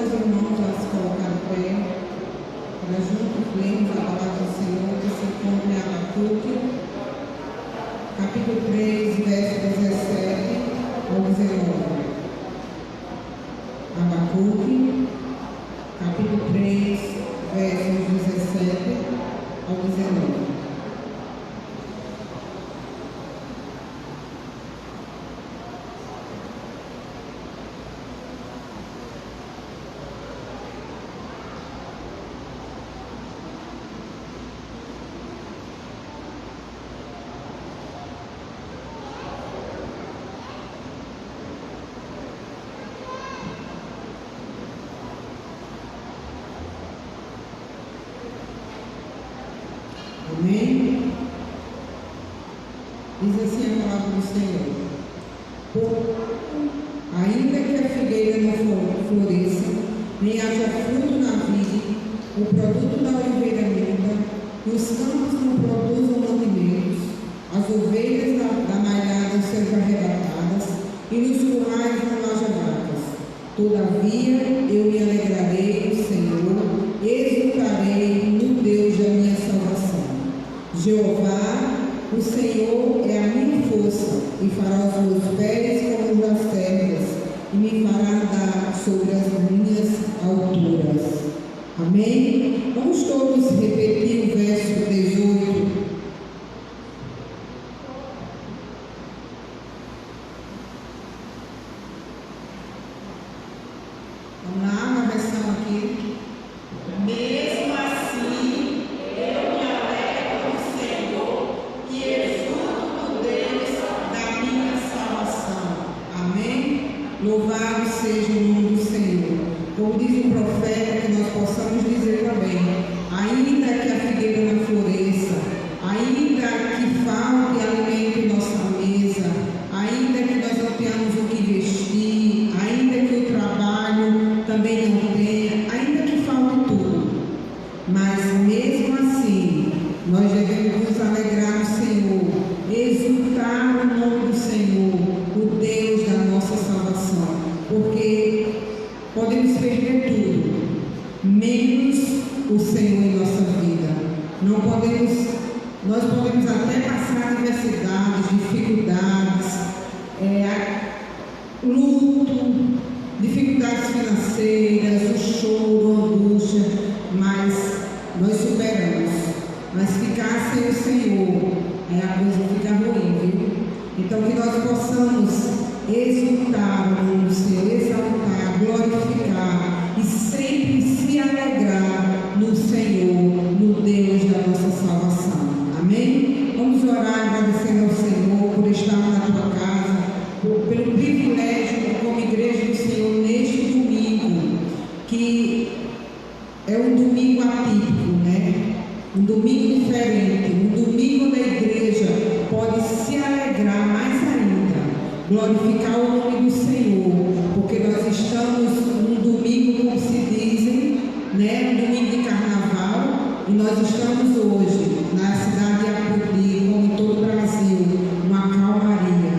convidar os irmãos a se colocar em pé, para juntos lermos a palavra do Senhor, que se encontra em Abacuque, capítulo 3, verso 17 ao 19. Abacuque, capítulo 3, versos 17 ao 19. Amém? Diz assim a palavra do Senhor: ainda que a figueira não floresça, nem haja fruto na vide, o produto da oliveira minta, e os campos não produzam mantimentos, as ovelhas da malhada sejam arrebatadas, e nos currais não haja vacas. Todavia eu me alegrarei no Senhor, exultarei no Deus da minha salvação. Jeová, o Senhor é a minha força, e fará os meus pés como os das terras, e me fará andar sobre as minhas alturas. Amém? Vamos todos repetir o verso 18. Vamos lá, uma versão aqui. Mesmo assim, eu me alegro no Senhor e exulto no Deus da minha salvação. Amém? Louvado seja o nome do Senhor. Como diz o profeta, que nós possamos dizer também: ainda que a figueira não floresça, ainda que falte alimento em nossa mesa, ainda que nós não tenhamos o que vestir, ainda que o trabalho também não tenha, ainda que falte tudo, mas mesmo assim, nós devemos nos alegrar no Senhor, exultar o nome do Senhor, o Deus da nossa salvação, porque podemos perder tudo, menos o Senhor em nossa vida. Nós podemos até passar adversidades, dificuldades, luto, dificuldades financeiras, o choro, a angústia, mas nós superamos. Mas ficar sem o Senhor, a coisa fica ruim, viu? Então que nós possamos exultar o nome do Senhor, exaltar, glorificar e sempre se alegrar no Senhor, no Deus da nossa salvação. Amém? Vamos orar agradecendo ao Senhor por estar na tua casa, pelo privilégio como igreja do Senhor neste domingo, que é um domingo atípico, né? Um domingo diferente, um domingo onde a igreja pode se alegrar mais ainda, glorificar o nome do Senhor, porque nós estamos num domingo, como se dizem, né? Um domingo de carnaval, e nós estamos hoje na cidade de Aputi, como em todo o Brasil, uma calmaria,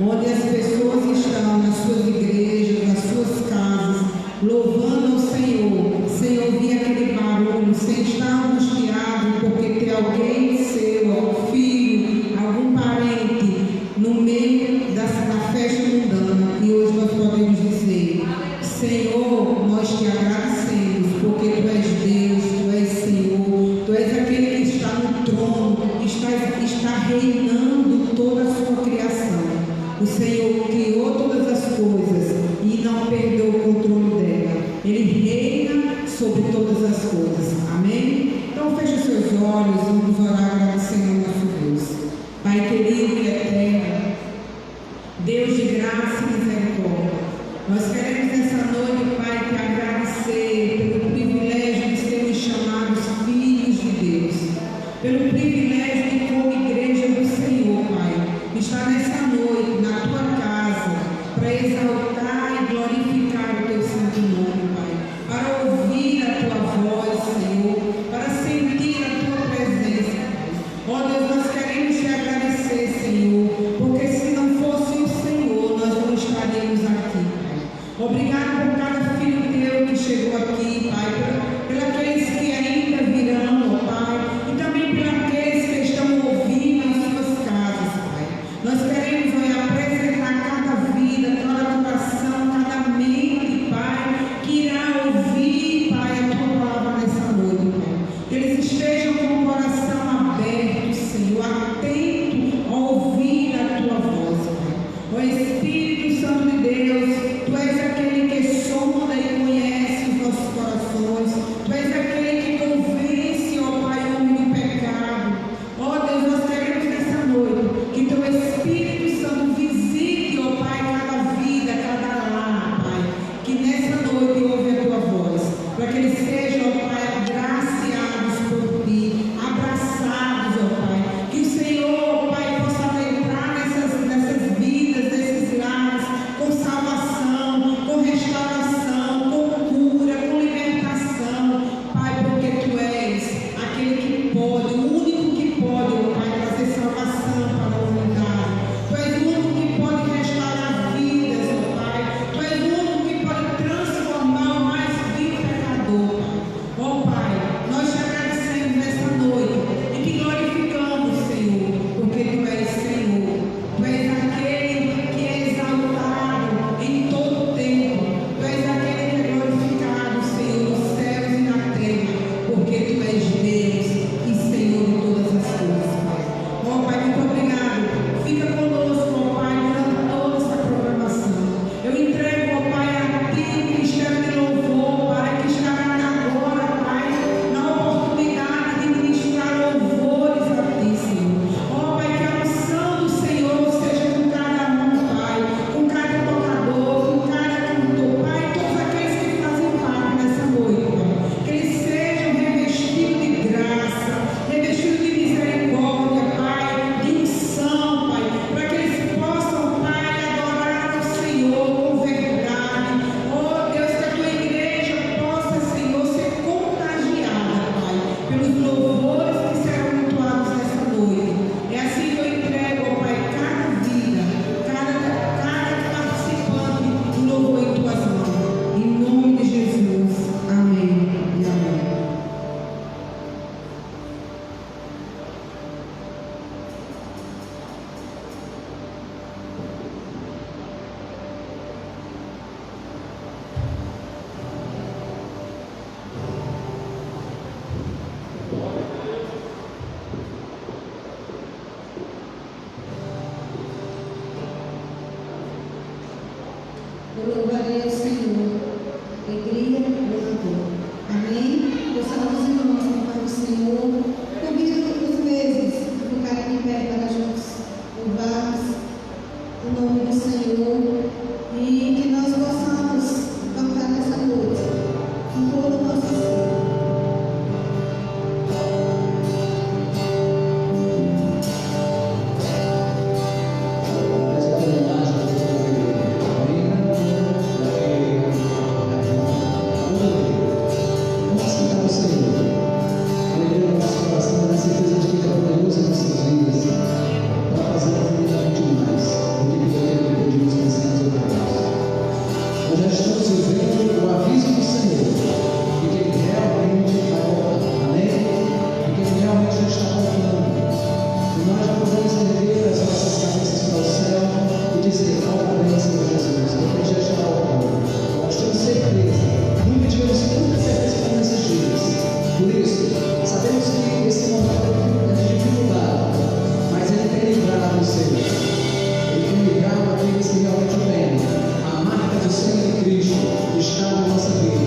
onde as pessoas estão nas suas igrejas, nas suas casas, louvando ao Senhor, sem ouvir aquele barulho, sem estar angustiado porque tem alguém seu, algum filho, algum parente no meio da festa mundana. E hoje nós podemos dizer: Senhor, nós te agradecemos, porque tu és Deus, tu és Senhor, tu és aquele que está no trono, está reinando toda a sua criação. O Senhor criou todas as coisas e não perdeu o controle dela. Ele reina sobre todas as coisas. Amém? Então feche seus olhos e vamos orar agradecendo ao nosso Deus. Pai querido e eterno, Deus de graça e misericórdia, nós queremos nessa noite, Pai, te agradecer pelo privilégio de sermos chamados filhos de Deus, pelo privilégio de, como igreja do Senhor, Pai, estar nessa noite na tua casa para exaltar e glorificar o teu santo nome, Pai, para ouvir a tua voz, Senhor, para sentir a tua presença, Pai. Ó Deus, nós queremos te agradecer, Senhor, porque se não fosse o Senhor, nós não estaríamos aqui, Pai. Obrigado por cada filho teu que chegou aqui, Pai, pelos que ainda virão, ó Pai, e também pelos que estão ouvindo em suas casas, Pai. Nós queremos, ó, apresentar cada vida, cada coração, cada mente, Pai, que irá ouvir, Pai, a Tua palavra nessa noite, Pai. Que eles estejam com o coração aberto, Senhor, atento a ouvir a Tua voz, Pai. Ó Espírito Santo de Deus, Tu és aquele que sonda e conhece os nossos corações. Tu és aquele que convence, ó Pai, o homem do pecado. Ó Deus, nós queremos nessa noite que Teu Espírito Santo visite, ó Pai, cada vida, cada lar, Pai. Que nessa noite ouve a Tua voz, para que eles sejam, ó Pai, agraciados por Ti, abraçados, ó Pai. Que o Senhor, ó Pai, possa entrar nessas vidas, nesses lares, com salvação, com restauração, com cura, com libertação, Pai, porque Tu és aquele que pode, o único que pode, ó Pai, trazer salvação para a humanidade. Tu és o único que pode restaurar vidas, ó Pai. Tu és o único que pode transformar o mais vil pecador, Pai. Ó Pai, nós te agradecemos nessa noite e te glorificamos, Senhor, porque Tu és Senhor. Tu és aquele que é exaltado em todo o tempo. Tu és aquele que é glorificado, Senhor, nos céus e na terra, porque Tu és Deus e Senhor de todas as coisas, Pai. Ó Pai, muito obrigado. Fica conosco, ó Pai, durante toda essa programação. Eu entrego, ó Pai, a Ti o ministério de louvor, Pai, que estará agora, Pai, na oportunidade de ministrar louvores a Ti, Senhor. Ó Pai, que a unção do Senhor seja com cada um, Pai, com cada tocador, com cada cantor, Pai, todos aqueles que fazem parte nessa noite, Pai. Que eles sejam revestidos de graça, revestidos de misericórdia, Pai, de unção, Pai, para que eles possam, Pai, adorar o Senhor com verdade. Oh Deus, que a Tua igreja possa, Senhor, ser contagiada, Pai, pelos louvores que serão entoados nessa noite. É assim que eu entrego, ó Pai, cada vida, cada participante do louvor em Tuas mãos. Em nome de Jesus. Amém e amém. Eu louvarei ao Senhor, alegria e louvor. Amém? Eu saúdo os irmãos em paz do Senhor. Convido os meses a ficarem em pé para juntos louvarmos o nome do Senhor e que nós possamos cantar nessa noite com todo o nosso ser. A marca do sangue de Cristo está na nossa vida.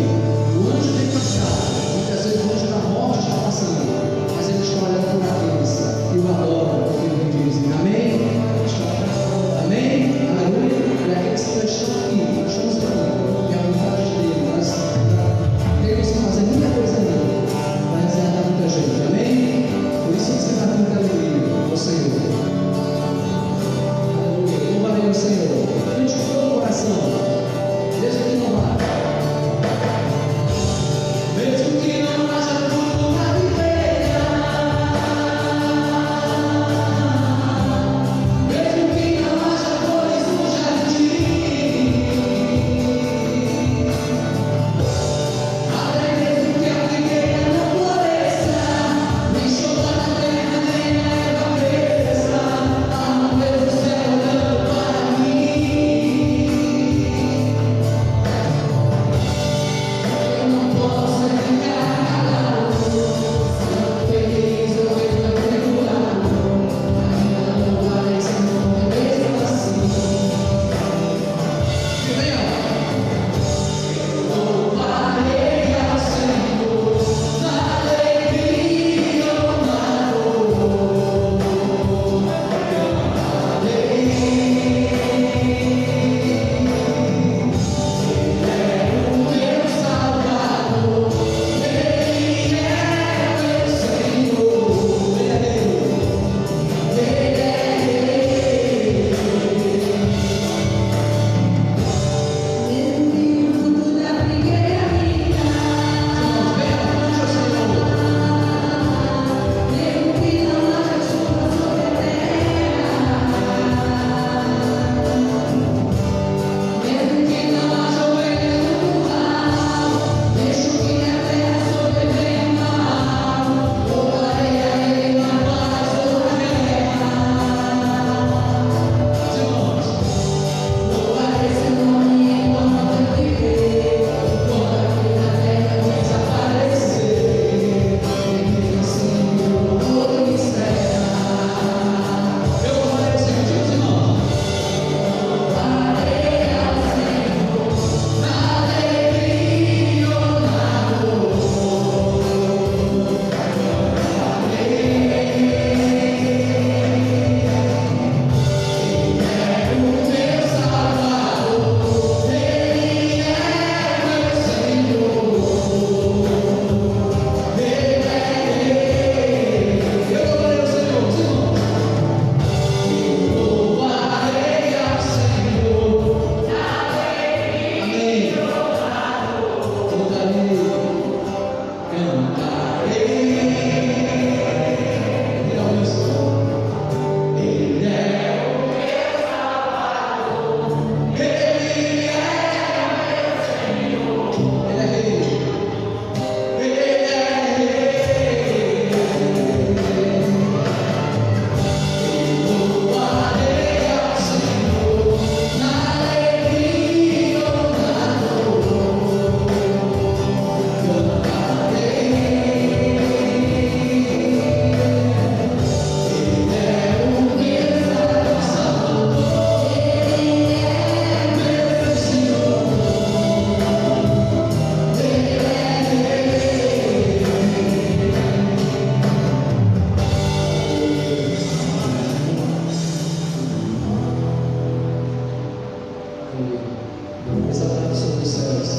exaltado sobre os céus.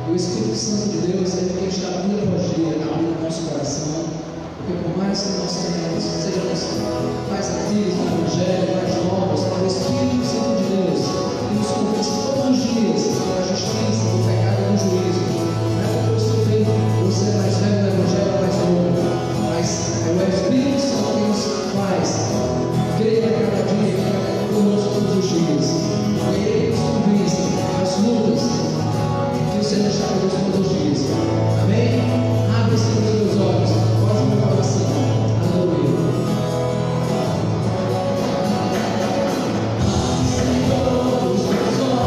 E o Espírito Santo de Deus, ele tem que estar dia após dia abrindo nosso coração, porque por mais que nós sejamos mais ativos no Evangelho, mais novos, é o Espírito Santo de Deus que nos convence todos os dias da justiça, do pecado e do juízo. Não é porque eu estou feito, você é mais velho no Evangelho, mais novo, mas é o Espírito Santo que nos faz crer a cada dia, que vai conosco todos os dias. E ele nos convence as lutas que o Senhor está conosco todos os dias. Amém? Abre os teus olhos, pode meu coração. Aleluia. Senhor, os teus olhos.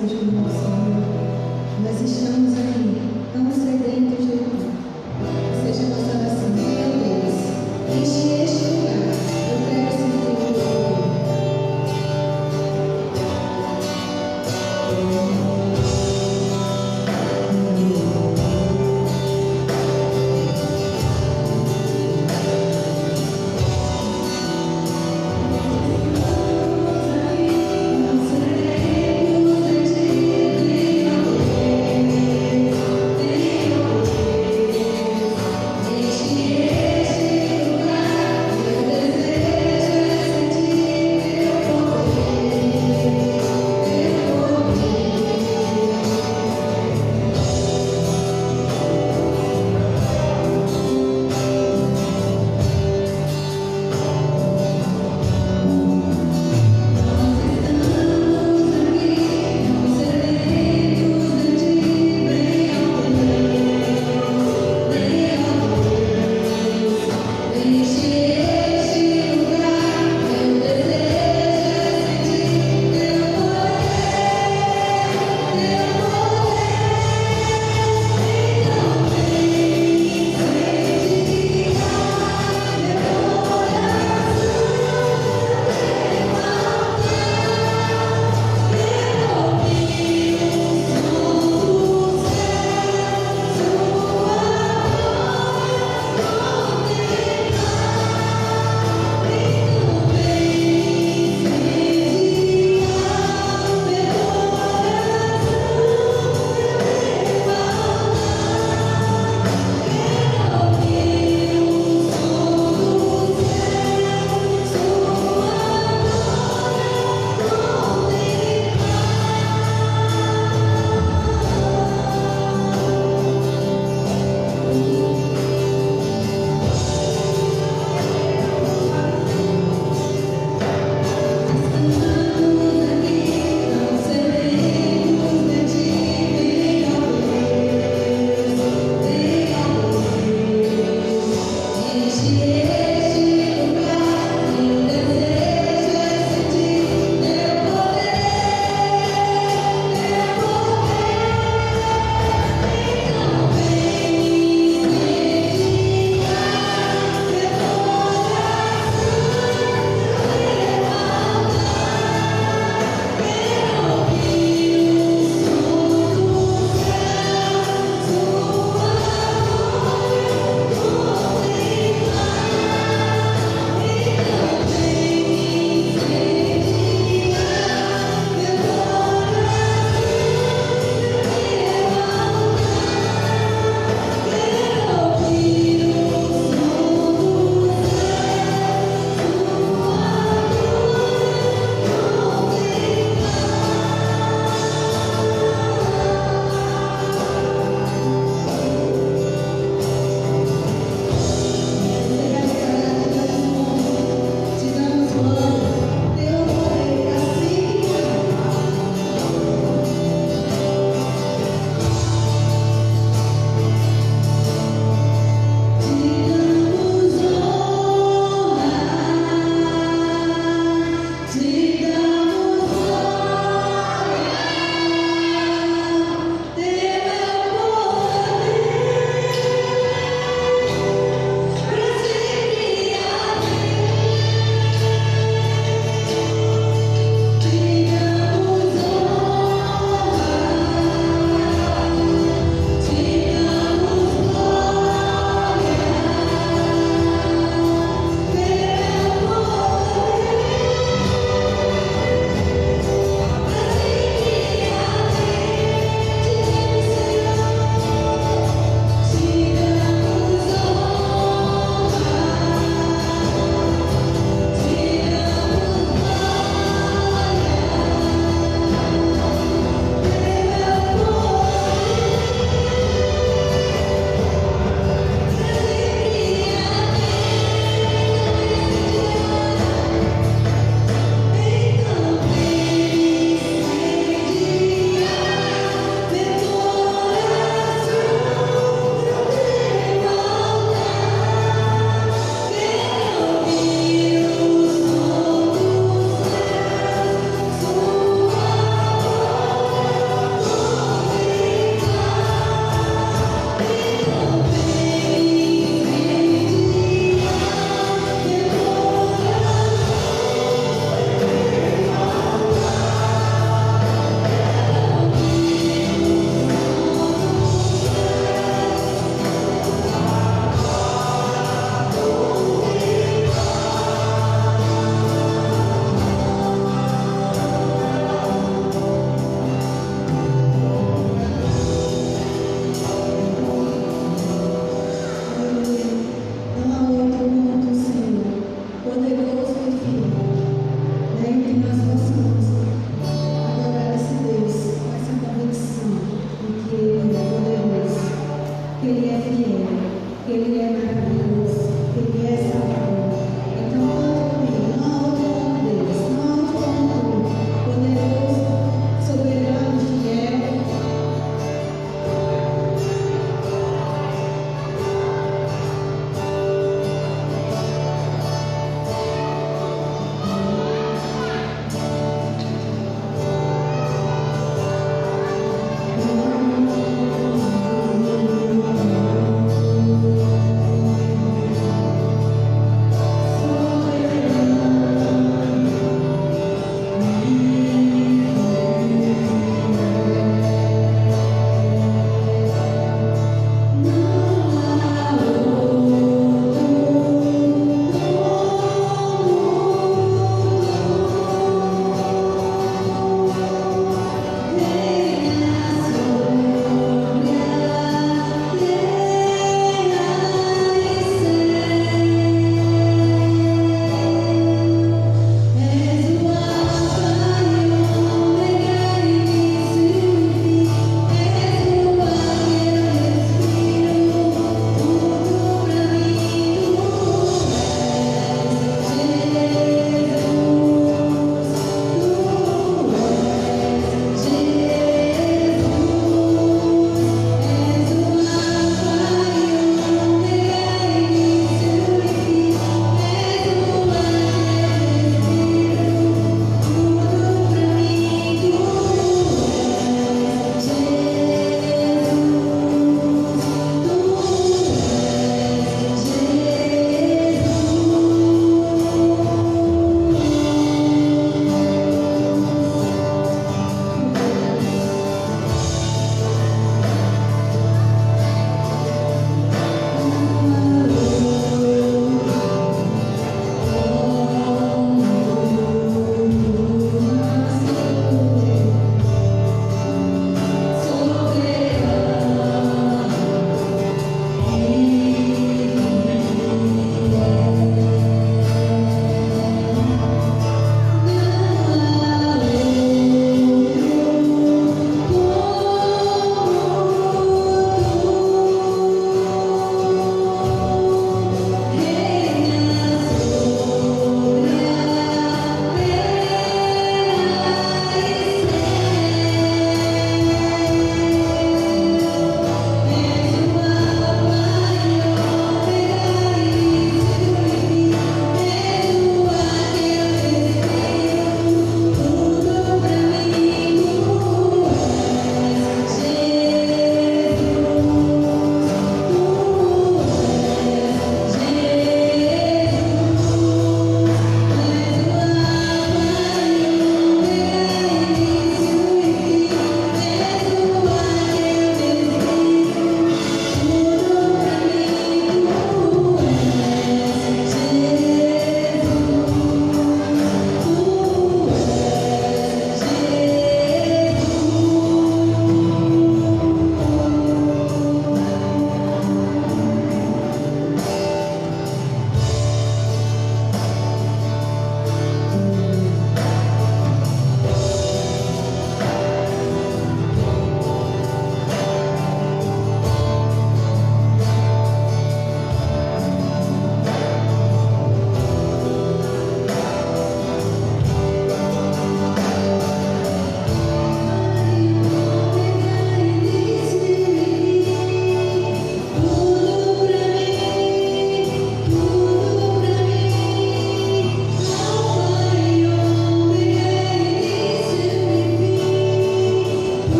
seja o nosso Senhor. Nós estamos aqui, tão sedentos de Ti. Seja a nossa oração, meu Deus, enche este lugar. Eu quero sentir o Teu poder. Thank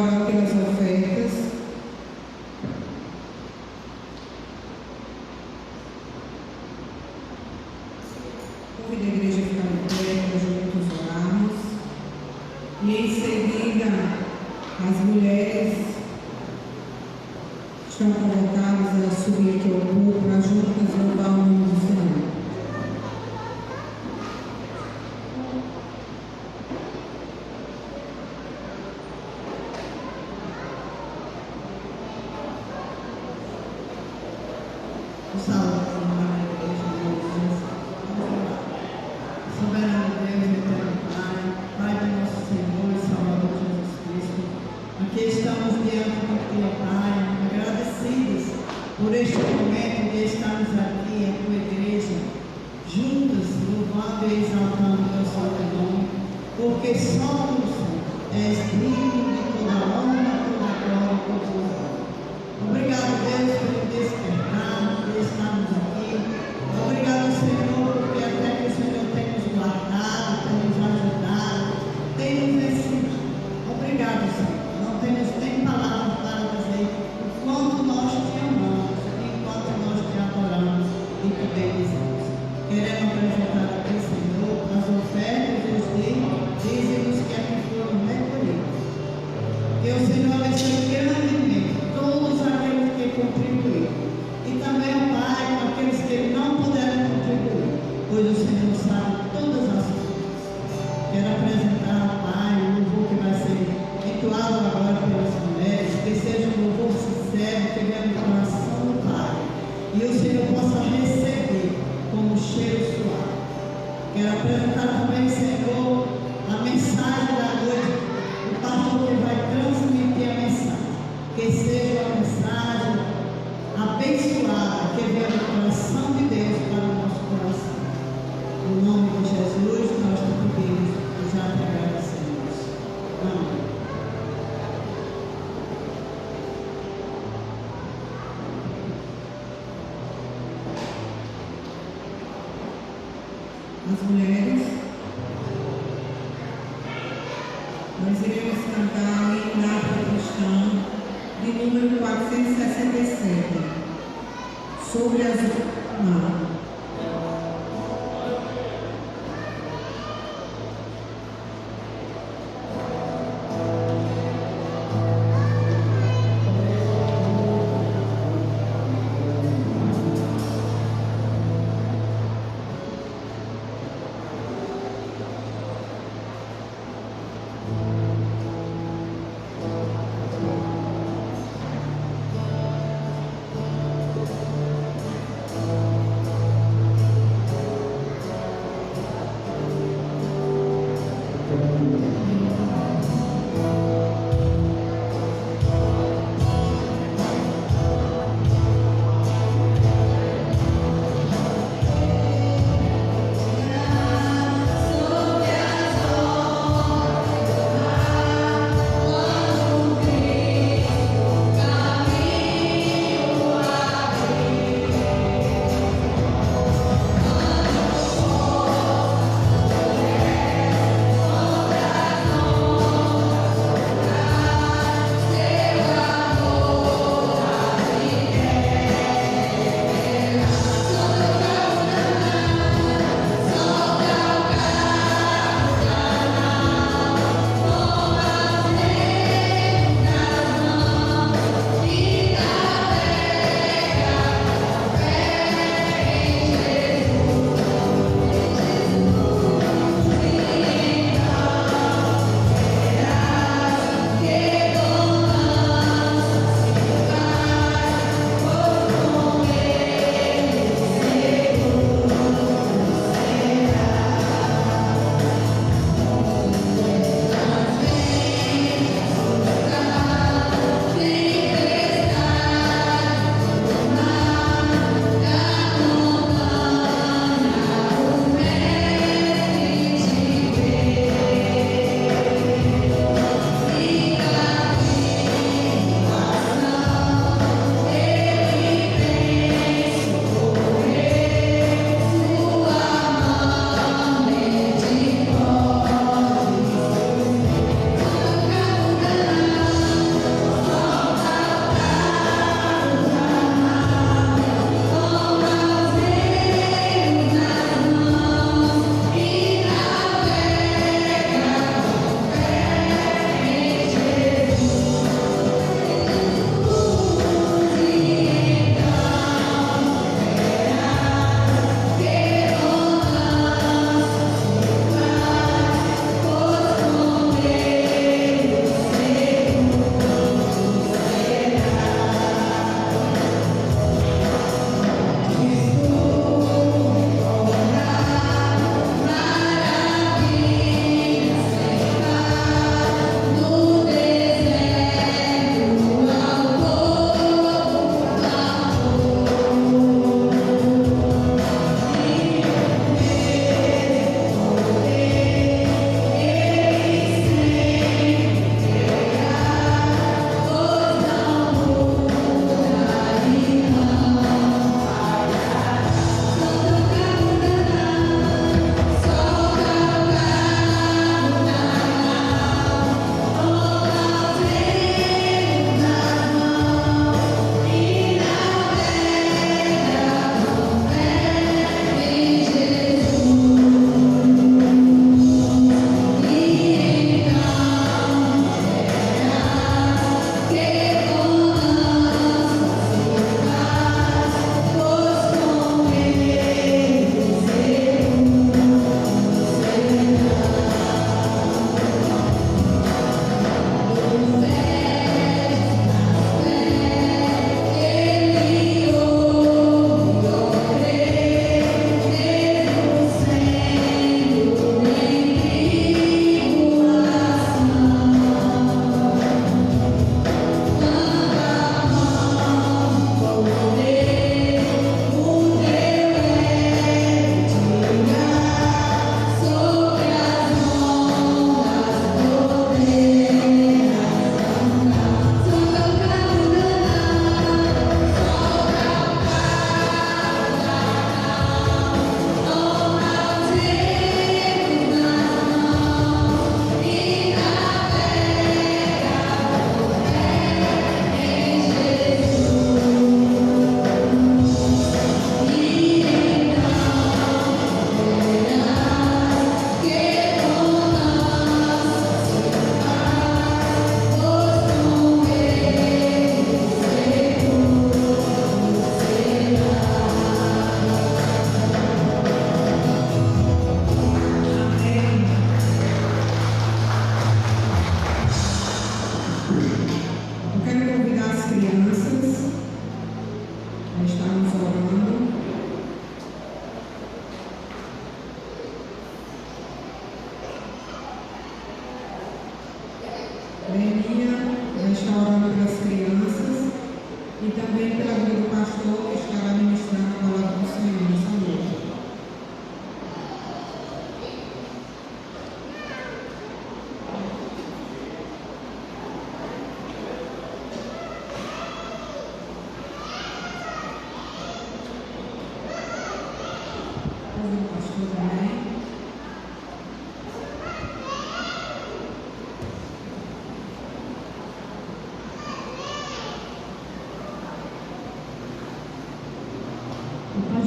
orar pelas ofertas. Convido a igreja a ficar em pé para juntos orarmos. E em seguida, as mulheres estão convocadas a subir aqui ao púlpito para juntas louvar o nome do Senhor. Por este momento de estarmos aqui, a tua igreja, juntas, louvando e exaltando o teu santo nome, porque só tu, Senhor, és digno de toda honra, toda glória e todo louvor. Obrigado, Deus, por despertar, por estarmos aqui. Obrigado, Senhor, porque até que o Senhor tem nos guardado, tem nos ajudado, tem nos ensinado. Obrigado, Senhor. Não temos nem palavras para dizer o quanto nós te amamos, enquanto nós te adoramos e te bendizemos. Queremos apresentar aqui, Senhor, as ofertas e os dízimos que aqui foram recolhidos. Que o Senhor abençoe grandemente todos aqueles que contribuíram. E também, ó Pai, aqueles que não puderam contribuir, pois o Senhor sabe todas as coisas. Quero apresentar, ó Pai, o louvor que vai ser entoado agora pelas mulheres, que seja um louvor sincero, que venha do coração do Pai, e o Senhor possa receber como cheiro suave. Quero apresentar também, Senhor, a mensagem da noite, o pastor que vai transmitir a mensagem, que seja uma mensagem abençoada, que venha do coração de Deus para o nosso coração. No nome de Jesus, nós te pedimos e já te agradecemos. Amém. As mulheres, nós iremos cantar o hino cristão de número 467, sobre as... Não.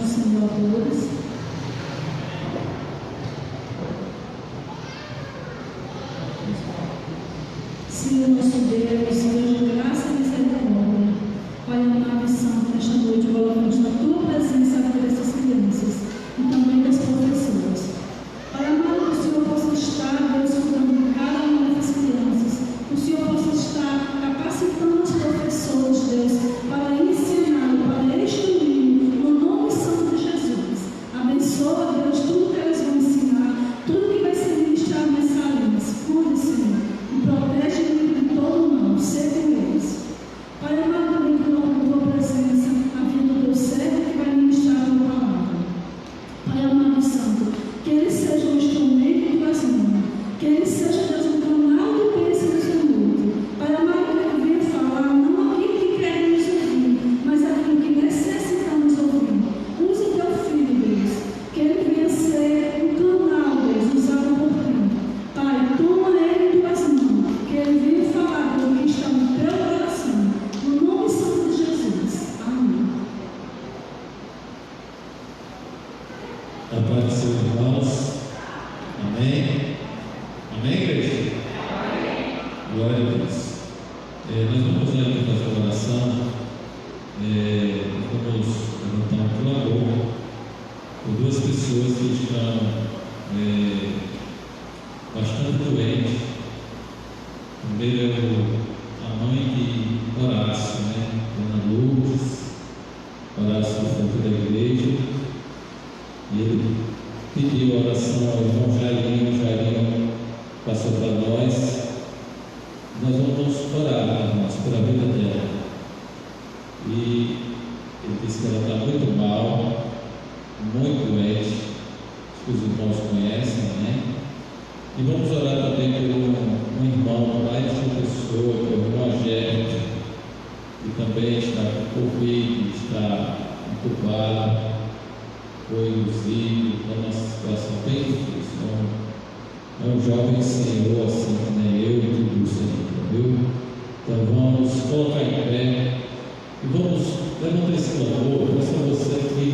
do Senhor a todos. Senhor nosso Deus, Deus de graça e misericórdia, Pai amado e santo, nesta noite colocamos na tua presença a vida dessas crianças e também das professoras. Pai amado, que o Senhor possa estar, Deus, cuidando de cada uma dessas crianças, que o Senhor possa estar capacitando os professores, Deus, para ensinar, para instruir, no nome santo de Jesus. Abençoa, Deus, tudo que eles vão ensinar, tudo que vai ser ministrado nessa aliança. Cuide, Senhor, e protege de todo mal, seja eles. Pai amado, também coloca na tua presença a vida do teu servo que vai ministrar a tua palavra. Pai amado e santo, que ele seja um instrumento de tuas mãos, que ele seja, Deus, um canal de bênção do Senhor. Pai amado, que ele venha falar não aquilo que queremos ouvir, mas aquilo que necessitamos ouvir. Use o teu filho, Deus, que ele venha ser um canal, Deus, usado por ti. Pai, toma ele em tuas mãos, que ele venha falar do que está no teu coração. No nome santo de Jesus. Amém. A paz do Senhor, irmãos. Amém? Amém, igreja? Glória a Deus. Nós vamos ainda fazer uma oração. Vamos levantar um clamor por duas pessoas que estão bastante doentes. Primeiro é a mãe de Horácio, Dona Lourdes. Horácio foi da igreja. E ele pediu a oração ao irmão Jairinho. O Jairinho passou para nós. Nós vamos orar, irmãos, pela vida dela. E ele disse que ela está muito mal, muito doente. Acho que os irmãos conhecem, né? E vamos orar também por um irmão lá de João Pessoa, que é o irmão Agérito, que também está com Covid, está entubado. Foi induzido, está numa situação bem difícil. É um jovem senhor, assim, que nem eu e tudo isso aí, entendeu? Então vamos colocar em pé e vamos levantar esse clamor. Peço a você que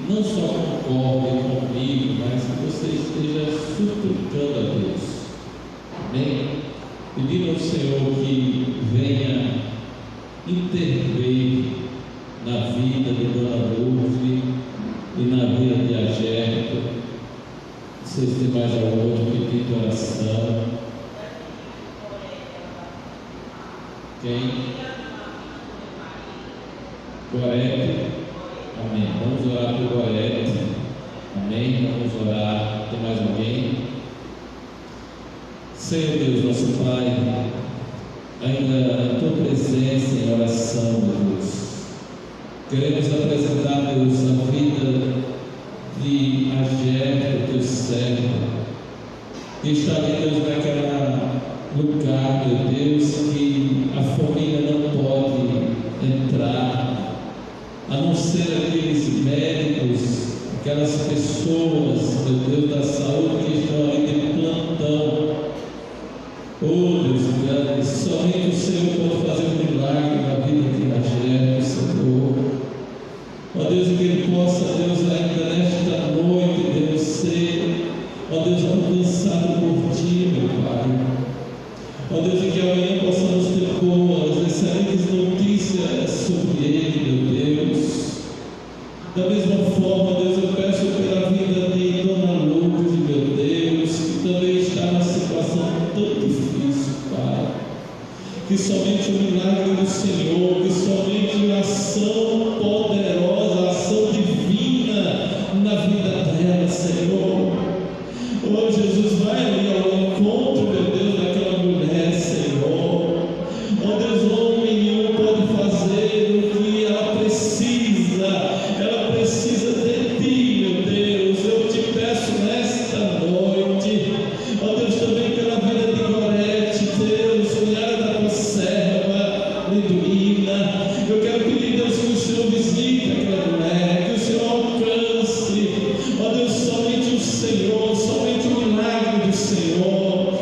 não só concorde comigo, mas que você esteja suplicando a Deus. Amém? Pedindo ao Senhor que venha intervir na vida de Dona Lourdes e na vida de Agérito. Não sei se tem mais algum outro pedido de oração. Quem? Gorete. Amém. Vamos orar por Gorete. Amém. Vamos orar. Tem mais alguém? Senhor Deus, nosso Pai, ainda na tua presença em oração, Deus, queremos apresentar, Deus, a vida de Agérito, teu servo, que está ali, Deus, naquele lugar, meu Deus, que a família não pode entrar, a não ser aqueles médicos, aquelas pessoas, meu Deus, da saúde que estão ali de plantão. Oh Deus grande, somente o Senhor pode fazer um milagre na vida de Agérito, Senhor. Ó Deus, que Ele possa, Deus, ainda nesta noite, Deus, ser, ó Deus, alcançado por Ti, meu Pai. Ó Deus, que amanhã possamos ter boas, excelentes notícias sobre Ele, meu Deus. Da mesma forma, Deus, eu peço pela vida de Dona Lourdes, meu Deus, que também está numa situação tão difícil, Pai. Que somente o milagre do Senhor, que somente a ação poderosa, a ação divina na vida dela, Senhor. Oh Jesus, vai ali ao encontro, meu Deus, daquela mulher, Senhor. Oh Deus, homem nenhum pode fazer o que ela precisa. Ela precisa de Ti, meu Deus. Eu te peço nesta noite, ó Deus, também pela vida de Gorete, Deus, cunhada da tua serva, Liduína. Eu quero pedir, Deus, que o Senhor visite aquela mulher, que o Senhor alcance, ó Deus, somente o Senhor, somente o milagre do Senhor.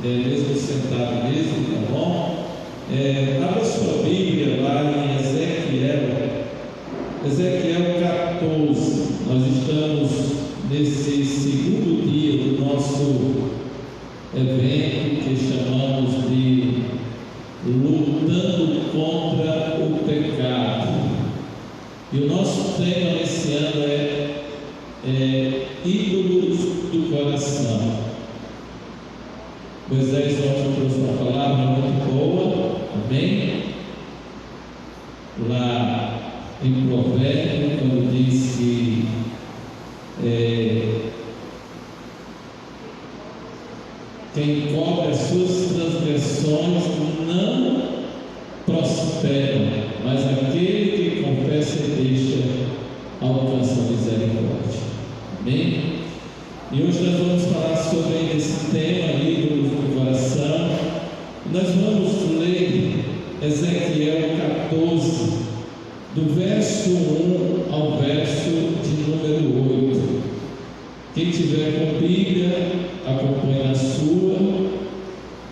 mesmo sentado mesmo, tá bom? Abra sua Bíblia lá em Ezequiel 14. Nós estamos nesse segundo dia do nosso evento que chamamos de Lutando contra o Pecado. E o nosso tema esse ano é ídolos do coração. Moisés ontem trouxe uma palavra muito boa, amém? Lá em Provérbio, quando diz que quem cobre as suas transgressões não prospera, mas aquele que confessa e deixa alcança a misericórdia. Amém? E hoje nós vamos falar sobre esse tema, ídolos do coração. Nós vamos ler Ezequiel 14, do verso 1 ao verso de número 8. Quem tiver com Bíblia, acompanhe a sua.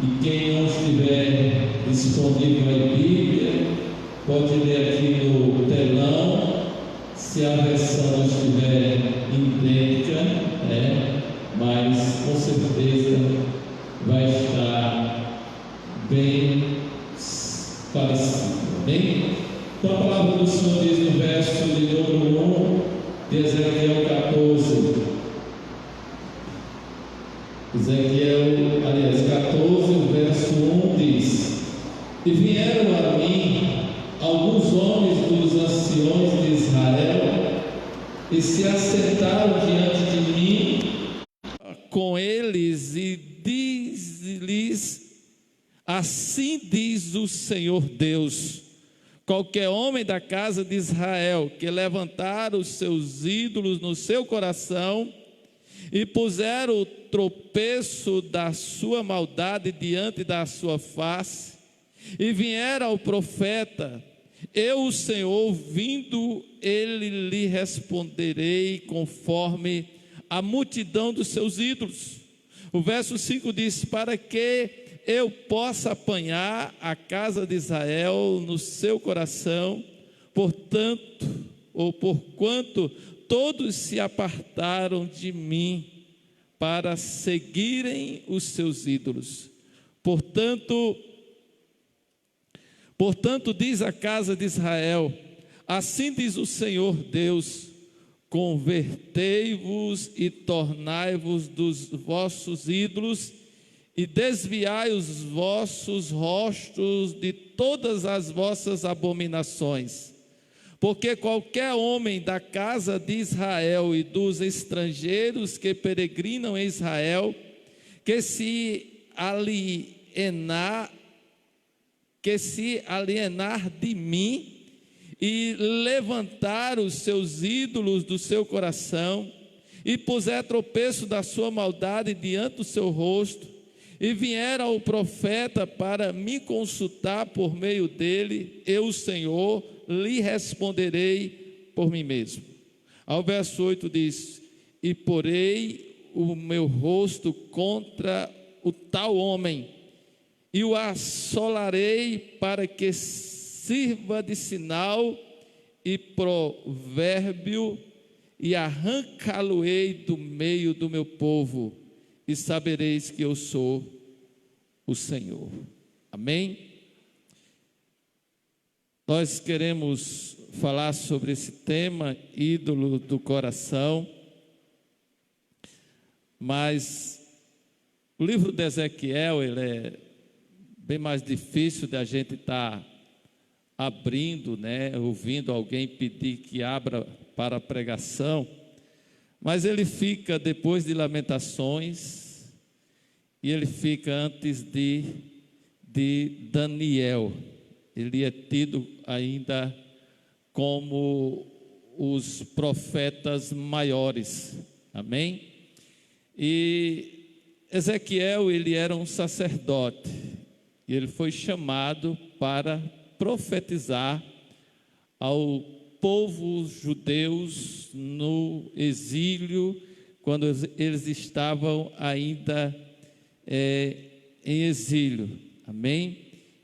E quem não estiver disponível a Bíblia, pode ler aqui no telão, se a versão não estiver idêntica, mas com certeza vai estar bem parecido, bem? Então a palavra do Senhor diz no verso de número 1 de Ezequiel 14. Ezequiel 14, o verso 1 diz: E vieram a mim alguns homens dos anciões de Israel, e se assentaram diante de mim com eles, e diz-lhes: Assim diz o Senhor Deus: qualquer homem da casa de Israel que levantar os seus ídolos no seu coração e puser o tropeço da sua maldade diante da sua face, e vier ao profeta, eu, o Senhor, ouvindo, ele lhe responderei conforme a multidão dos seus ídolos. O verso 5 diz: para que eu possa apanhar a casa de Israel no seu coração, portanto, ou porquanto todos se apartaram de mim para seguirem os seus ídolos. Portanto, diz a casa de Israel: assim diz o Senhor Deus: convertei-vos e tornai-vos dos vossos ídolos, e desviai os vossos rostos de todas as vossas abominações. Porque qualquer homem da casa de Israel e dos estrangeiros que peregrinam em Israel, que se alienar de mim e levantar os seus ídolos do seu coração, e puser tropeço da sua maldade diante do seu rosto, e vier ao profeta para me consultar por meio dele, eu, o Senhor, lhe responderei por mim mesmo. Ao verso 8 diz: e porei o meu rosto contra o tal homem, e o assolarei para que sirva de sinal e provérbio, e arrancá-lo-ei do meio do meu povo, e sabereis que eu sou o Senhor. Amém? Nós queremos falar sobre esse tema, ídolo do coração, mas o livro de Ezequiel, ele é bem mais difícil de a gente estar abrindo, ouvindo alguém pedir que abra para a pregação, mas ele fica depois de Lamentações, e ele fica antes de Daniel. Ele é tido ainda como os profetas maiores, amém? E Ezequiel, ele era um sacerdote, e ele foi chamado para profetizar ao povo judeus no exílio, quando eles estavam ainda em exílio, amém?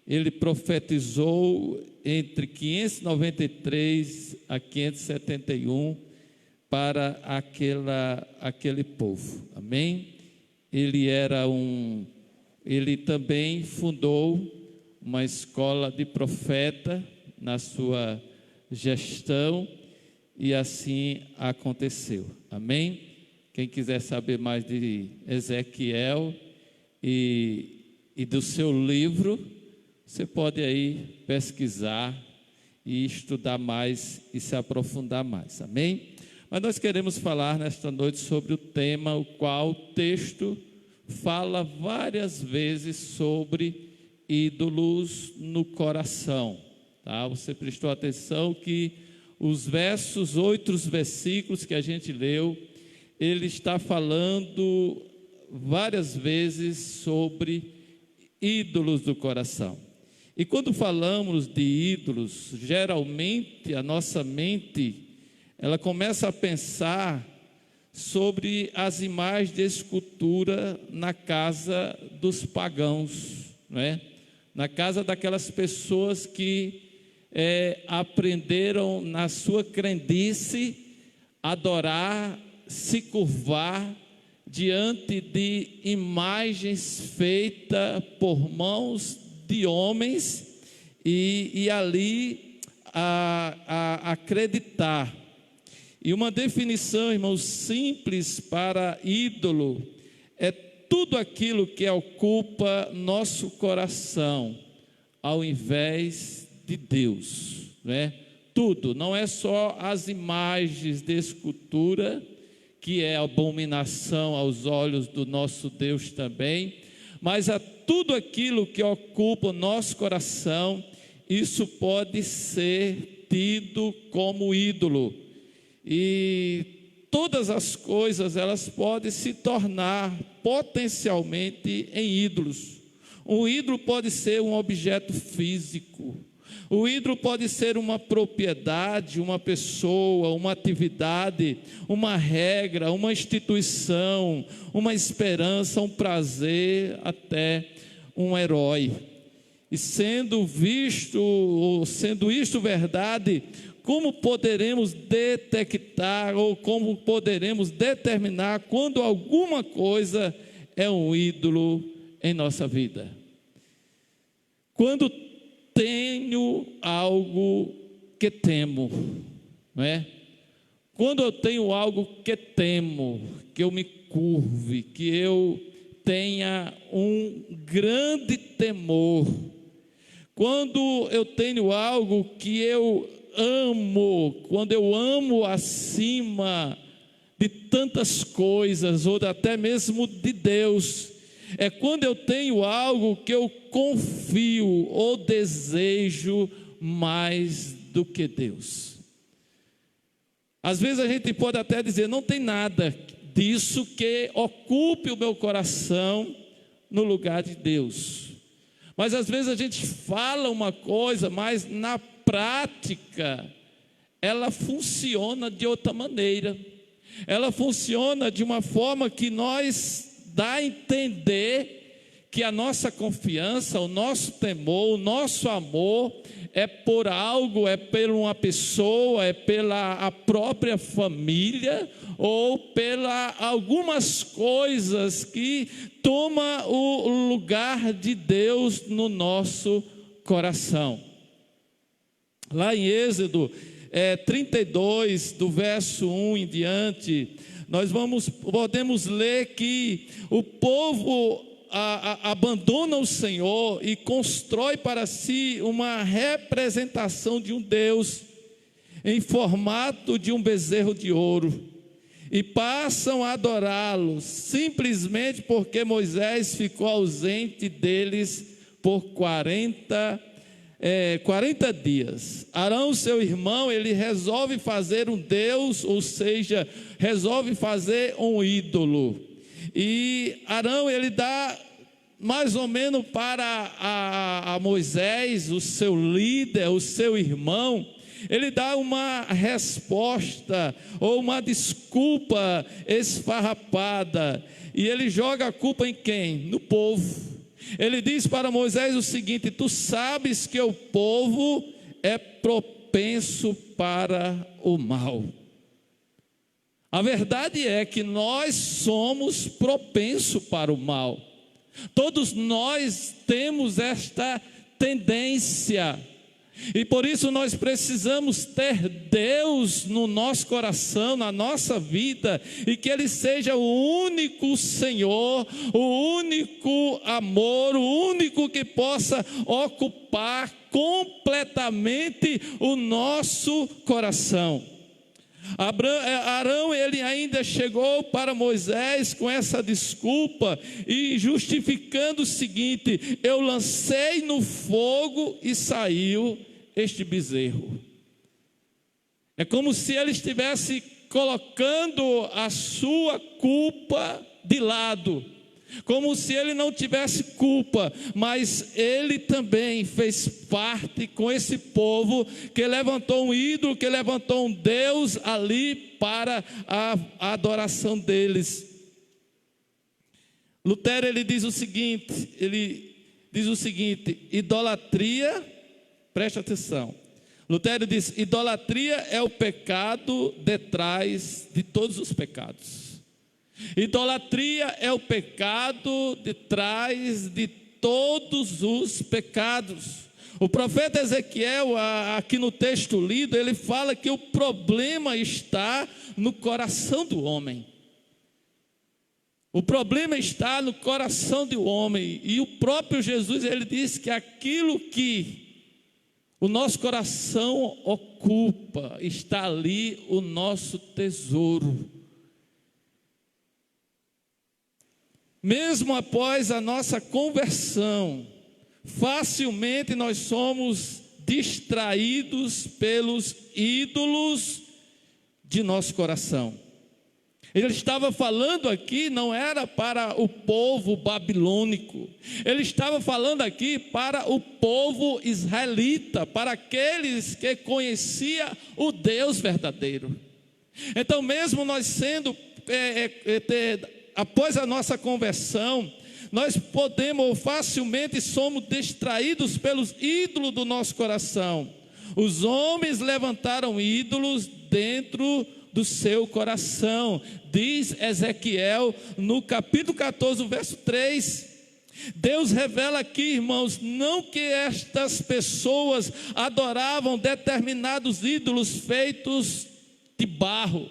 Ele profetizou entre 593 a 571 para aquele povo, amém? Ele também fundou uma escola de profeta na sua gestão, e assim aconteceu, amém? Quem quiser saber mais de Ezequiel e do seu livro, você pode aí pesquisar e estudar mais e se aprofundar mais, amém? Mas nós queremos falar nesta noite sobre o tema, o qual o texto fala várias vezes sobre ídolos no coração, tá? Você prestou atenção que os outros versículos que a gente leu, ele está falando várias vezes sobre ídolos do coração. E quando falamos de ídolos, geralmente a nossa mente, ela começa a pensar sobre as imagens de escultura na casa dos pagãos, não é? Na casa daquelas pessoas que aprenderam na sua crendice adorar, se curvar diante de imagens feitas por mãos de homens e ali acreditar. E uma definição, irmãos, simples para ídolo é tudo aquilo que ocupa nosso coração ao invés de Deus, né? Tudo, não é só as imagens de escultura, que é abominação aos olhos do nosso Deus também, mas a tudo aquilo que ocupa o nosso coração, isso pode ser tido como ídolo. E todas as coisas, elas podem se tornar potencialmente em ídolos. Um ídolo pode ser um objeto físico. O ídolo pode ser uma propriedade, uma pessoa, uma atividade, uma regra, uma instituição, uma esperança, um prazer, até um herói. E sendo isto verdade, como poderemos detectar ou como poderemos determinar quando alguma coisa é um ídolo em nossa vida? Quando tenho algo que temo, não é? Quando eu tenho algo que temo, que eu me curve, que eu tenha um grande temor, quando eu tenho algo que eu amo, quando eu amo acima de tantas coisas, ou até mesmo de Deus, é quando eu tenho algo que eu confio ou desejo mais do que Deus. Às vezes a gente pode até dizer, não tem nada disso que ocupe o meu coração no lugar de Deus. Mas às vezes a gente fala uma coisa, mas na prática ela funciona de outra maneira. Ela funciona de uma forma que dá a entender que a nossa confiança, o nosso temor, o nosso amor é por algo, é por uma pessoa, é pela a própria família ou pela algumas coisas que toma o lugar de Deus no nosso coração. Lá em Êxodo 32, do verso 1 em diante, nós podemos ler que o povo abandona o Senhor e constrói para si uma representação de um Deus em formato de um bezerro de ouro e passam a adorá-lo simplesmente porque Moisés ficou ausente deles por 40 dias. Arão, seu irmão, ele resolve fazer um Deus, ou seja, resolve fazer um ídolo. E Arão, ele dá mais ou menos para a Moisés, o seu líder, o seu irmão, ele dá uma resposta ou uma desculpa esfarrapada. E ele joga a culpa em quem? No povo. Ele diz para Moisés o seguinte: tu sabes que o povo é propenso para o mal. A verdade é que nós somos propensos para o mal. Todos nós temos esta tendência. E por isso nós precisamos ter Deus no nosso coração, na nossa vida, e que Ele seja o único Senhor, o único amor, o único que possa ocupar completamente o nosso coração. Arão, ele ainda chegou para Moisés com essa desculpa e justificando o seguinte: eu lancei no fogo e saiu este bezerro. É como se ele estivesse colocando a sua culpa de lado, como se ele não tivesse culpa, mas ele também fez parte com esse povo que levantou um ídolo, que levantou um Deus ali para a adoração deles. Lutero ele diz o seguinte, idolatria, preste atenção. Lutero diz: idolatria é o pecado detrás de todos os pecados. Idolatria é o pecado detrás de todos os pecados. O profeta Ezequiel, aqui no texto lido, ele fala que o problema está no coração do homem. O problema está no coração do homem. E o próprio Jesus, ele diz que aquilo que o nosso coração ocupa, está ali o nosso tesouro. Mesmo após a nossa conversão, facilmente nós somos distraídos pelos ídolos de nosso coração. Ele estava falando aqui, não era para o povo babilônico, ele estava falando aqui para o povo israelita, para aqueles que conheciam o Deus verdadeiro. Então, mesmo nós sendo após a nossa conversão, nós podemos facilmente somos distraídos pelos ídolos do nosso coração. Os homens levantaram ídolos dentro do seu coração, diz Ezequiel no capítulo 14, verso 3. Deus revela aqui, irmãos, não que estas pessoas adoravam determinados ídolos feitos de barro,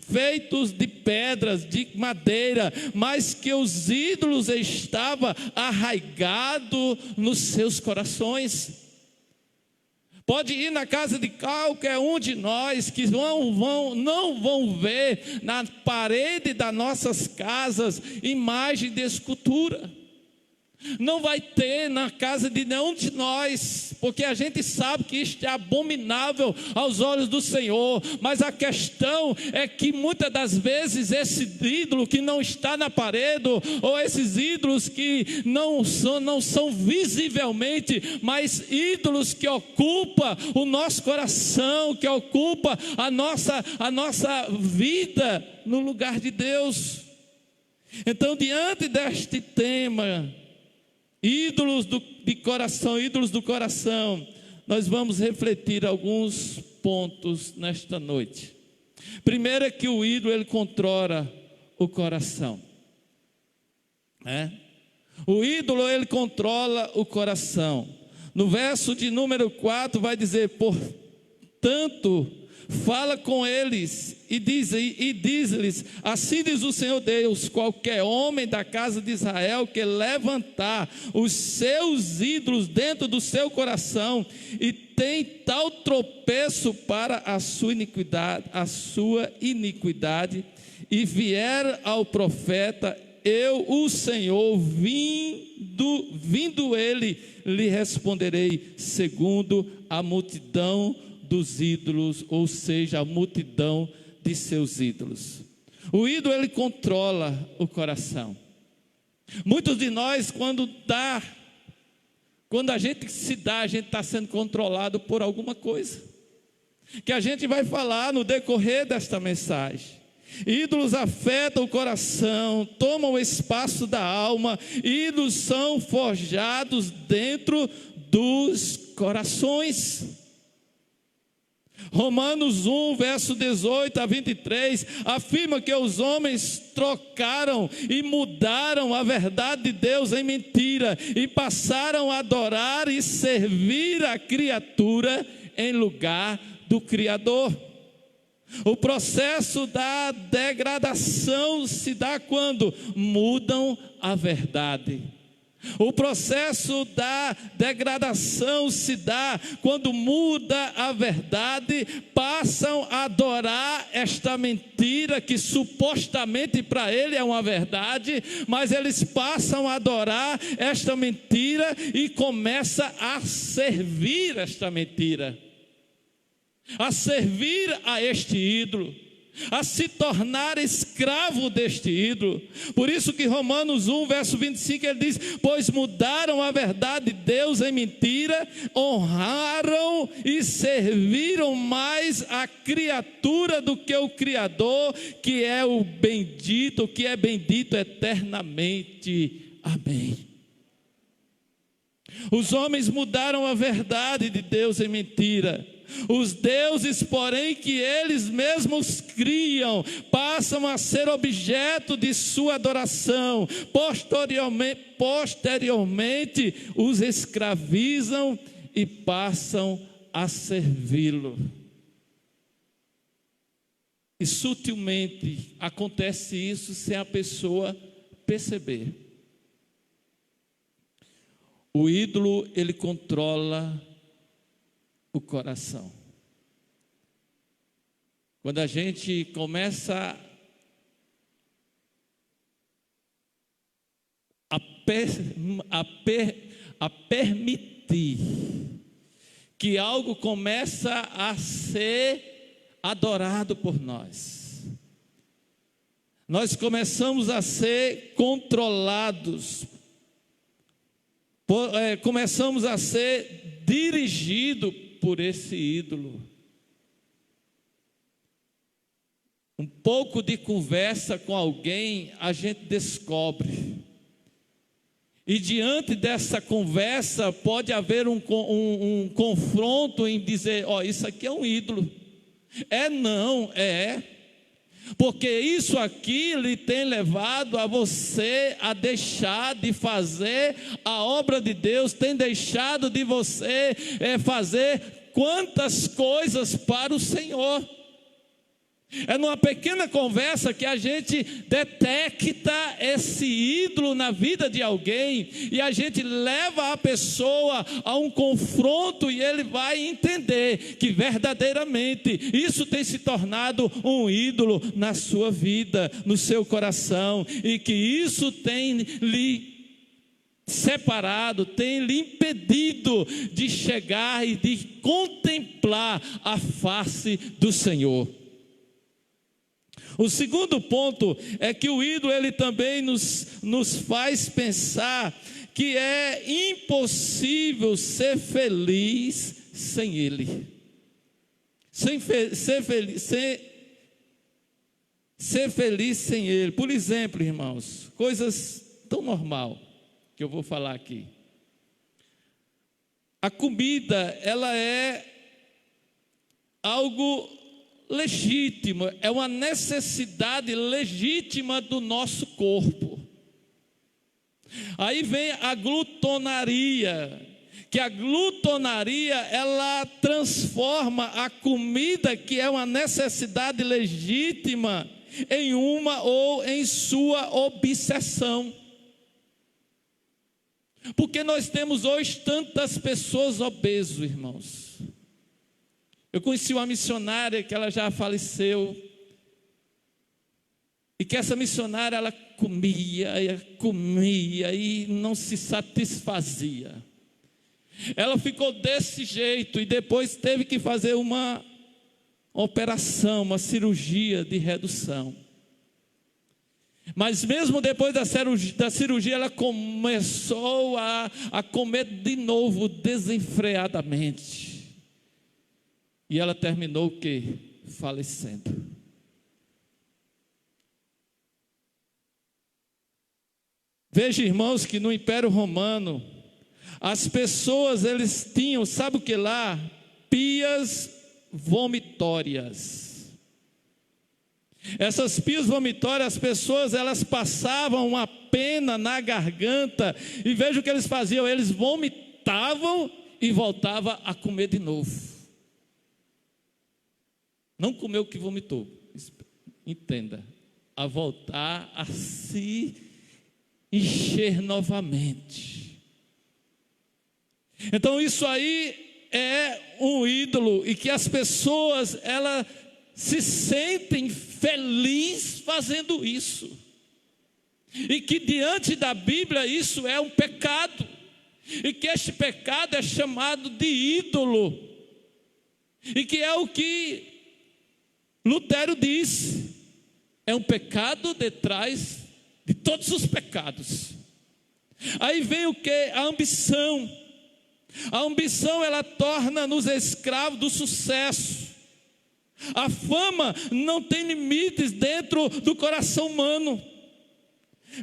feitos de pedras, de madeira, mas que os ídolos estavam arraigados nos seus corações. Pode ir na casa de qualquer um de nós que não vão ver na parede das nossas casas imagem de escultura. Não vai ter na casa de nenhum de nós, porque a gente sabe que isto é abominável aos olhos do Senhor. Mas a questão é que muitas das vezes esse ídolo que não está na parede, ou esses ídolos que não são visivelmente, mas ídolos que ocupam o nosso coração, que ocupam a nossa vida no lugar de Deus. Então, diante deste tema, ídolos do coração, nós vamos refletir alguns pontos nesta noite. Primeiro é que o ídolo, ele controla o coração. O ídolo, ele controla o coração. No verso de número 4 vai dizer: portanto, fala com eles e diz-lhes, assim diz o Senhor Deus: qualquer homem da casa de Israel que levantar os seus ídolos dentro do seu coração e tem tal tropeço para a sua iniquidade, e vier ao profeta, eu, o Senhor, vindo ele, lhe responderei segundo a multidão dos ídolos, ou seja, a multidão de seus ídolos. O ídolo, ele controla o coração. Muitos de nós, quando a gente está sendo controlado por alguma coisa, que a gente vai falar no decorrer desta mensagem. Ídolos afetam o coração, tomam o espaço da alma. Ídolos são forjados dentro dos corações. Romanos 1, verso 18 a 23, afirma que os homens trocaram e mudaram a verdade de Deus em mentira e passaram a adorar e servir a criatura em lugar do Criador. O processo da degradação se dá quando mudam a verdade. O processo da degradação se dá quando muda a verdade, passam a adorar esta mentira que supostamente para ele é uma verdade, mas eles passam a adorar esta mentira e começam a servir esta mentira, a servir a este ídolo, a se tornar escravo deste ídolo. Por isso que Romanos 1, verso 25, ele diz: pois mudaram a verdade de Deus em mentira, honraram e serviram mais a criatura do que o Criador, que é bendito eternamente. Amém. Os homens mudaram a verdade de Deus em mentira. Os deuses, porém, que eles mesmos criam, passam a ser objeto de sua adoração. Posteriormente os escravizam e passam a servi-lo. E sutilmente acontece isso sem a pessoa perceber. O ídolo, ele controla o coração. Quando a gente começa a permitir que algo começa a ser adorado por nós, nós começamos a ser controlados, começamos a ser dirigidos por esse ídolo. Um pouco de conversa com alguém, a gente descobre. E diante dessa conversa, pode haver um confronto em dizer: ó, isso aqui é um ídolo. Não, porque isso aqui lhe tem levado a você a deixar de fazer a obra de Deus, tem deixado de você fazer quantas coisas para o Senhor. É numa pequena conversa que a gente detecta esse ídolo na vida de alguém, e a gente leva a pessoa a um confronto, e ele vai entender que verdadeiramente isso tem se tornado um ídolo na sua vida, no seu coração, e que isso tem lhe separado, tem lhe impedido de chegar e de contemplar a face do Senhor. O segundo ponto é que o ídolo, ele também nos faz pensar que é impossível ser feliz sem ele. Ser feliz sem ele. Por exemplo, irmãos, coisas tão normal que eu vou falar aqui. A comida, ela é algo legítimo, é uma necessidade legítima do nosso corpo. Aí vem a glutonaria, que a glutonaria, ela transforma a comida, que é uma necessidade legítima, em uma ou em sua obsessão. Porque nós temos hoje tantas pessoas obesas, irmãos. Eu conheci uma missionária que ela já faleceu, e que essa missionária, ela comia e não se satisfazia. Ela ficou desse jeito e depois teve que fazer uma operação, uma cirurgia de redução. Mas mesmo depois da cirurgia, ela começou a comer de novo desenfreadamente. E ela terminou o quê? Falecendo. Veja, irmãos, que no Império Romano, as pessoas, eles tinham, sabe o que lá? Pias vomitórias. Essas pias vomitórias, as pessoas, elas passavam uma pena na garganta, e veja o que eles faziam, eles vomitavam e voltavam a comer de novo. Não comeu o que vomitou, entenda, a voltar a se encher novamente. Então isso aí é um ídolo, e que as pessoas, elas se sentem felizes fazendo isso, e que diante da Bíblia isso é um pecado, e que este pecado é chamado de ídolo, e que é o que Lutero disse, é um pecado detrás de todos os pecados. Aí vem o que? A ambição. A ambição, ela torna-nos escravos do sucesso. A fama não tem limites dentro do coração humano.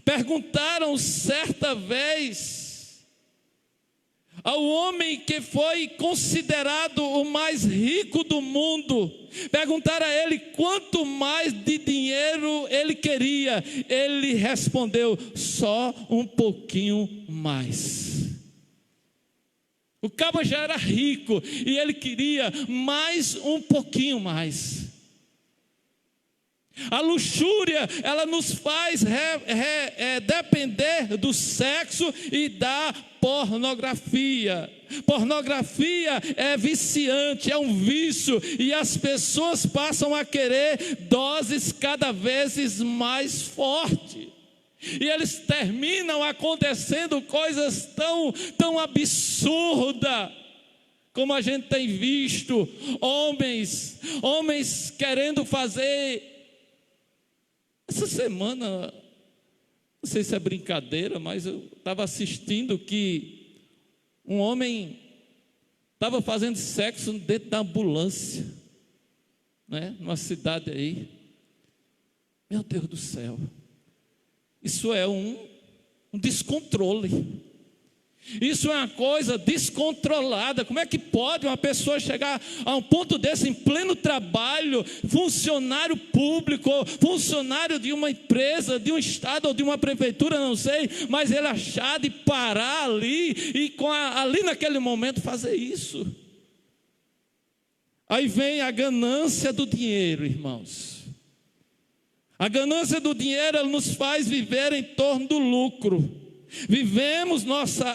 Perguntaram certa vez ao homem que foi considerado o mais rico do mundo, perguntaram a ele quanto mais de dinheiro ele queria. Ele respondeu: só um pouquinho mais. O cabo já era rico e ele queria mais um pouquinho mais. A luxúria, ela nos faz depender do sexo e da pornografia. Pornografia é viciante, é um vício, e as pessoas passam a querer doses cada vez mais fortes. E eles terminam acontecendo coisas tão absurdas, como a gente tem visto, homens querendo fazer. Essa semana, não sei se é brincadeira, mas eu estava assistindo que um homem estava fazendo sexo dentro da ambulância, né, numa cidade aí. Meu Deus do céu, isso é um descontrole. Isso é uma coisa descontrolada. Como é que pode uma pessoa chegar a um ponto desse em pleno trabalho, funcionário público, funcionário de uma empresa, de um estado ou de uma prefeitura, não sei, mas ele achar de parar ali e ali naquele momento fazer isso? Aí vem a ganância do dinheiro, irmãos. A ganância do dinheiro, ela nos faz viver em torno do lucro. Vendemos nossa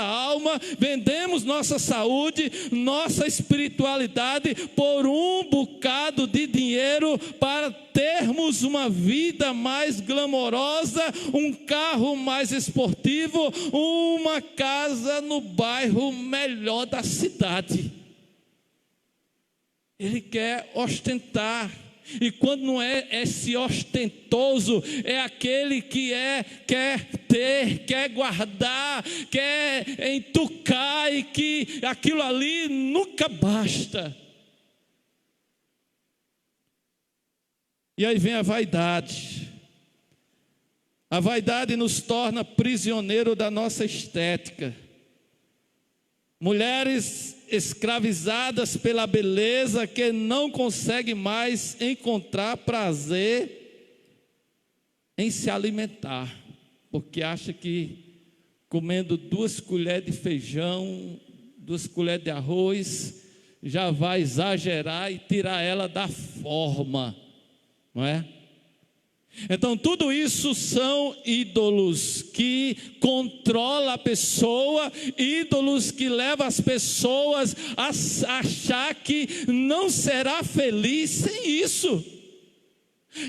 alma, vendemos nossa saúde, nossa espiritualidade por um bocado de dinheiro, para termos uma vida mais glamourosa, um carro mais esportivo, uma casa no bairro melhor da cidade. Ele quer ostentar. E quando não é esse ostentoso, é aquele que quer ter, quer guardar, quer entucar, e que aquilo ali nunca basta. E aí vem a vaidade. A vaidade nos torna prisioneiro da nossa estética. Mulheres escravizadas pela beleza, que não conseguem mais encontrar prazer em se alimentar, porque acha que comendo 2 colheres de feijão, 2 colheres de arroz, já vai exagerar e tirar ela da forma, não é? Então tudo isso são ídolos que controlam a pessoa, ídolos que levam as pessoas a achar que não será feliz sem isso,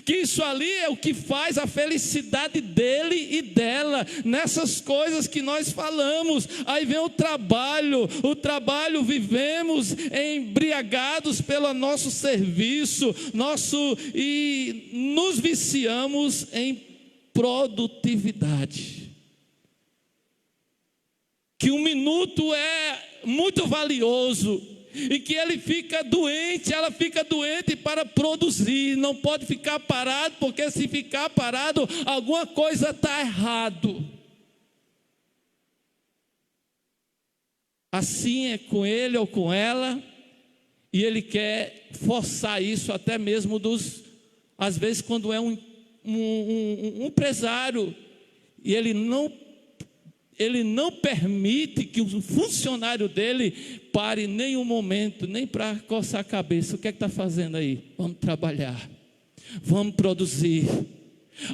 que isso ali é o que faz a felicidade dele e dela, nessas coisas que nós falamos. Aí vem o trabalho, vivemos embriagados pelo nosso serviço, e nos viciamos em produtividade, que 1 minuto é muito valioso, e que ele fica doente, ela fica doente, para produzir, não pode ficar parado, porque se ficar parado, alguma coisa está errado. Assim é com ele ou com ela, e ele quer forçar isso até mesmo às vezes quando é um empresário, e ele não permite que o funcionário dele pare em nenhum momento, nem para coçar a cabeça. O que é que está fazendo aí? Vamos trabalhar, vamos produzir.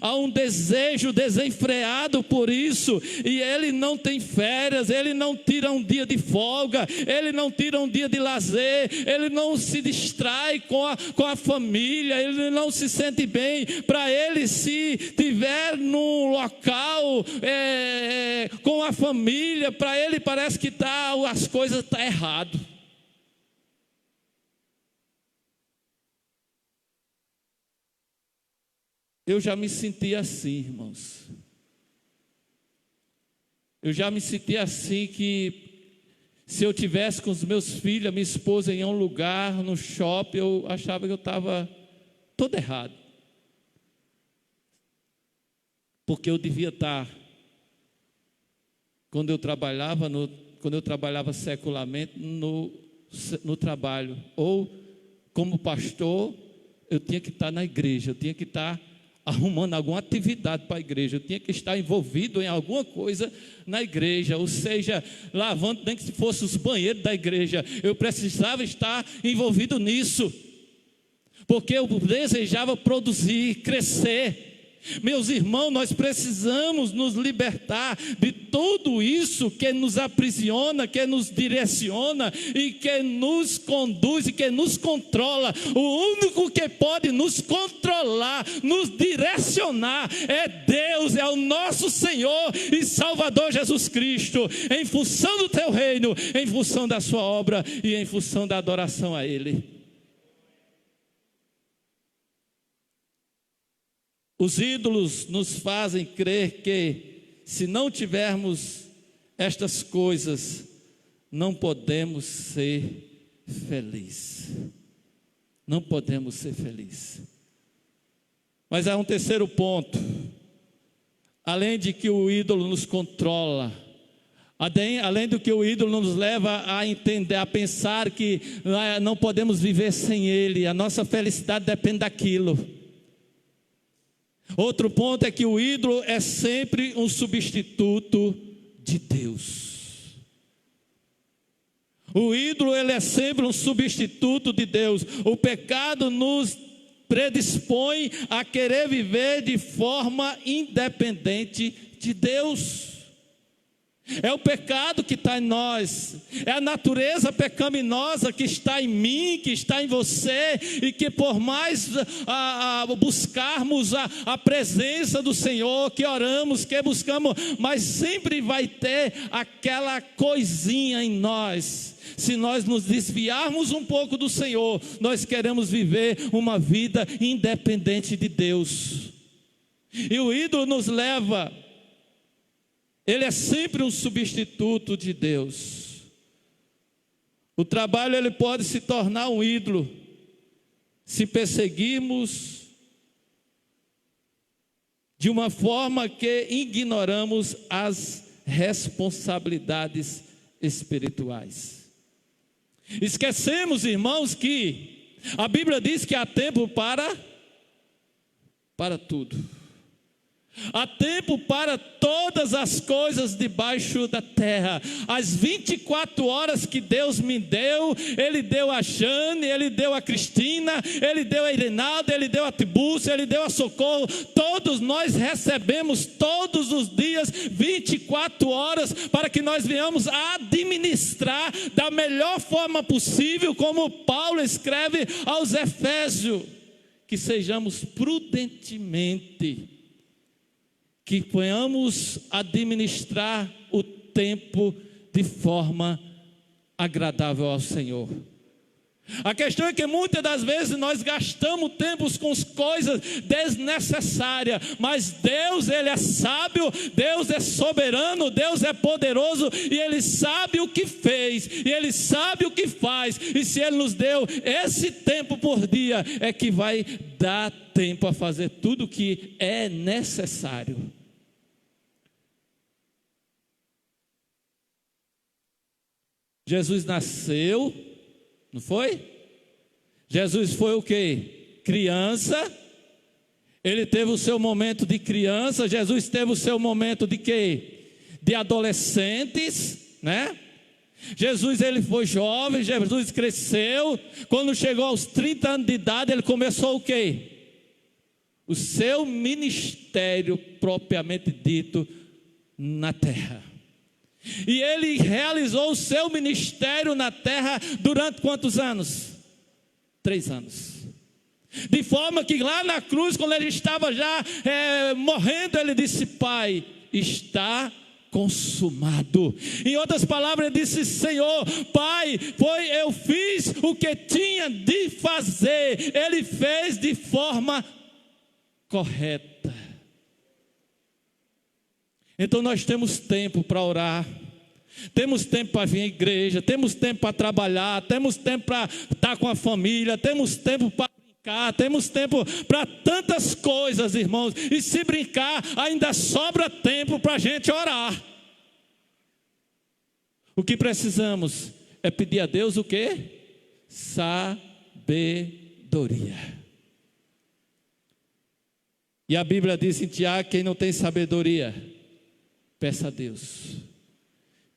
Há um desejo desenfreado por isso, e ele não tem férias, ele não tira um dia de folga, ele não tira um dia de lazer, ele não se distrai com a família, ele não se sente bem. Para ele, se tiver num local com a família, para ele parece que as coisas estão erradas. Eu já me senti assim, irmãos. Eu já me senti assim, que se eu tivesse com os meus filhos, a minha esposa em um lugar, no shopping, eu achava que eu estava todo errado. Porque eu devia estar, quando eu trabalhava secularmente, no trabalho. Ou como pastor, eu tinha que estar na igreja, eu tinha que estar arrumando alguma atividade para a igreja, eu tinha que estar envolvido em alguma coisa na igreja, ou seja, lavando, nem que fosse os banheiros da igreja, eu precisava estar envolvido nisso, porque eu desejava produzir, crescer. Meus irmãos, nós precisamos nos libertar de tudo isso que nos aprisiona, que nos direciona e que nos conduz e que nos controla. O único que pode nos controlar, nos direcionar é Deus, é o nosso Senhor e Salvador Jesus Cristo, em função do teu reino, em função da sua obra e em função da adoração a Ele. Os ídolos nos fazem crer que, se não tivermos estas coisas, não podemos ser felizes. Não podemos ser felizes. Mas há um terceiro ponto. Além de que o ídolo nos controla, além do que o ídolo nos leva a entender, a pensar que não podemos viver sem ele, a nossa felicidade depende daquilo. Outro ponto é que o ídolo é sempre um substituto de Deus. O ídolo, ele é sempre um substituto de Deus. O pecado nos predispõe a querer viver de forma independente de Deus. É o pecado que está em nós, é a natureza pecaminosa que está em mim, que está em você, e que por mais buscarmos a presença do Senhor, que oramos, que buscamos, mas sempre vai ter aquela coisinha em nós. Se nós nos desviarmos um pouco do Senhor, nós queremos viver uma vida independente de Deus, e o ídolo nos leva. Ele é sempre um substituto de Deus. O trabalho, ele pode se tornar um ídolo se perseguirmos de uma forma que ignoramos as responsabilidades espirituais. Esquecemos, irmãos, que a Bíblia diz que há tempo para tudo. Há tempo para todas as coisas debaixo da terra. As 24 horas que Deus me deu, Ele deu a Jane, Ele deu a Cristina, Ele deu a Irenalda, Ele deu a Tibúcia, Ele deu a Socorro. Todos nós recebemos todos os dias 24 horas para que nós venhamos a administrar da melhor forma possível, como Paulo escreve aos Efésios, que sejamos prudentemente, que venhamos administrar o tempo de forma agradável ao Senhor. A questão é que muitas das vezes nós gastamos tempo com coisas desnecessárias, mas Deus, Ele é sábio, Deus é soberano, Deus é poderoso, e Ele sabe o que fez, e Ele sabe o que faz, e se Ele nos deu esse tempo por dia, é que vai dar tempo a fazer tudo o que é necessário. Jesus nasceu, não foi? Jesus foi o quê? Criança. Ele teve o seu momento de criança. Jesus teve o seu momento de quê? De adolescentes, né? Jesus, ele foi jovem. Jesus cresceu. Quando chegou aos 30 anos de idade, ele começou o quê? O seu ministério propriamente dito na terra. E ele realizou o seu ministério na terra durante quantos anos? 3 anos. De forma que lá na cruz, quando ele estava já morrendo, ele disse: Pai, está consumado. Em outras palavras, ele disse: Senhor, Pai, eu fiz o que tinha de fazer. Ele fez de forma correta. Então nós temos tempo para orar, temos tempo para vir à igreja, temos tempo para trabalhar, temos tempo para estar com a família, temos tempo para brincar, temos tempo para tantas coisas, irmãos. E se brincar, ainda sobra tempo para a gente orar. O que precisamos é pedir a Deus o quê? Sabedoria. E a Bíblia diz em Tiago: quem não tem sabedoria, peça a Deus,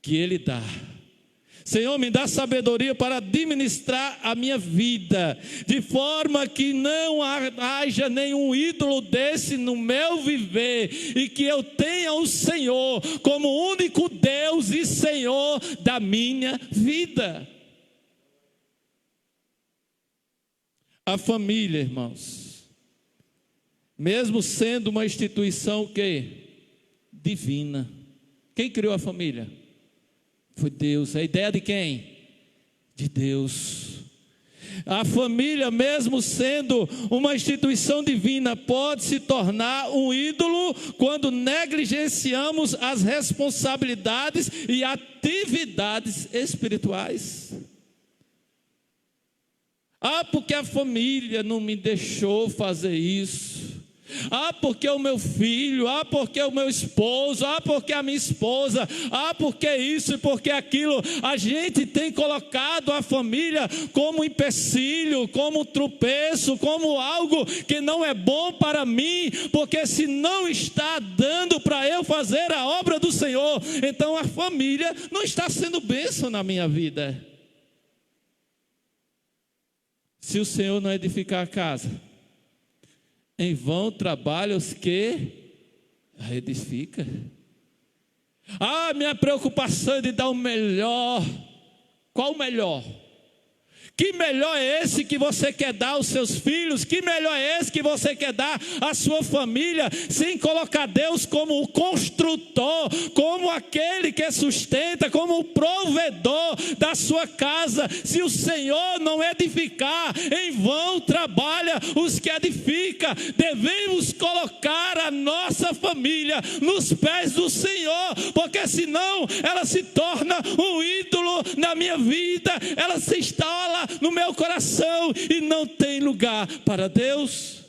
que Ele dá. Senhor, me dá sabedoria para administrar a minha vida, de forma que não haja nenhum ídolo desse no meu viver, e que eu tenha o Senhor como único Deus e Senhor da minha vida. A família, irmãos, mesmo sendo uma instituição que divina. Quem criou a família? Foi Deus. A ideia de quem? De Deus. A família, mesmo sendo uma instituição divina, pode se tornar um ídolo quando negligenciamos as responsabilidades e atividades espirituais. Porque a família não me deixou fazer isso. Porque o meu filho, porque o meu esposo, porque a minha esposa, porque isso e porque aquilo. A gente tem colocado a família como empecilho, como tropeço, como algo que não é bom para mim, porque se não está dando para eu fazer a obra do Senhor, então a família não está sendo bênção na minha vida. Se o Senhor não edificar a casa, em vão trabalham os que a edifica. Minha preocupação é de dar o melhor. Qual o melhor? Que melhor é esse que você quer dar aos seus filhos? Que melhor é esse que você quer dar à sua família, sem colocar Deus como o construtor, como aquele que sustenta, como o provedor da sua casa? Se o Senhor não edificar, em vão trabalha os que edificam. Devemos colocar a nossa família nos pés do Senhor, porque senão ela se torna um ídolo na minha vida, ela se instala no meu coração e não tem lugar para Deus.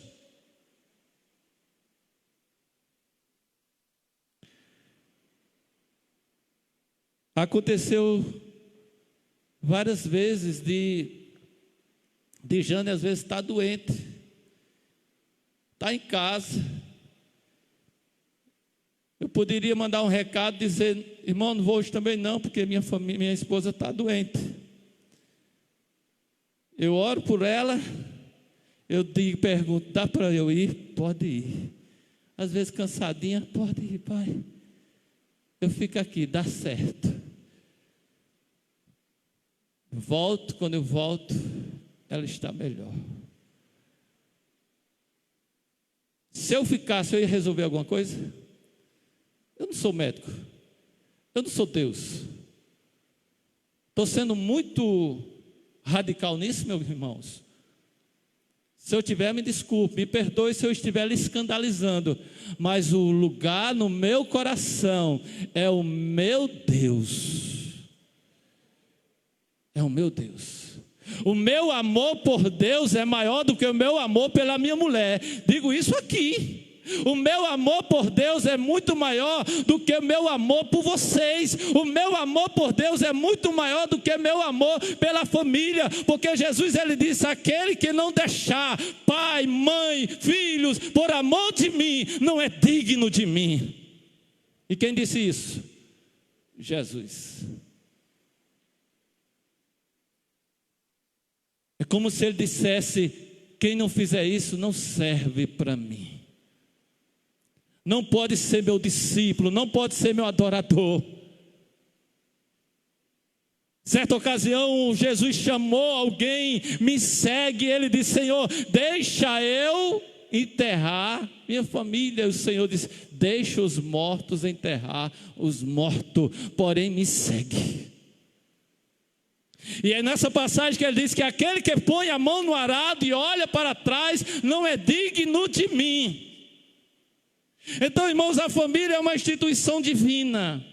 Aconteceu várias vezes de Jane às vezes está doente, está em casa. Eu poderia mandar um recado, dizer: irmão, não vou hoje também não, porque minha esposa está doente. Eu oro por ela, eu pergunto: dá para eu ir? Pode ir. Às vezes cansadinha: pode ir, pai. Eu fico aqui, dá certo. Volto, quando eu volto, ela está melhor. Se eu ficasse, eu ia resolver alguma coisa? Eu não sou médico, eu não sou Deus. Estou sendo muito radical nisso, meus irmãos? Se eu tiver, me desculpe, me perdoe se eu estiver lhe escandalizando, mas o lugar no meu coração é o meu Deus. É o meu Deus. O meu amor por Deus é maior do que o meu amor pela minha mulher. Digo isso aqui. O meu amor por Deus é muito maior do que o meu amor por vocês. O meu amor por Deus é muito maior do que o meu amor pela família. Porque Jesus, ele disse: aquele que não deixar pai, mãe, filhos, por amor de mim, não é digno de mim. E quem disse isso? Jesus. É como se ele dissesse: quem não fizer isso não serve para mim. Não pode ser meu discípulo, não pode ser meu adorador. Certa ocasião, Jesus chamou alguém: me segue. Ele disse: Senhor, deixa eu enterrar minha família. O Senhor disse: deixa os mortos enterrar os mortos, porém me segue. E é nessa passagem que ele diz que aquele que põe a mão no arado e olha para trás não é digno de mim. Então, irmãos, a família é uma instituição divina,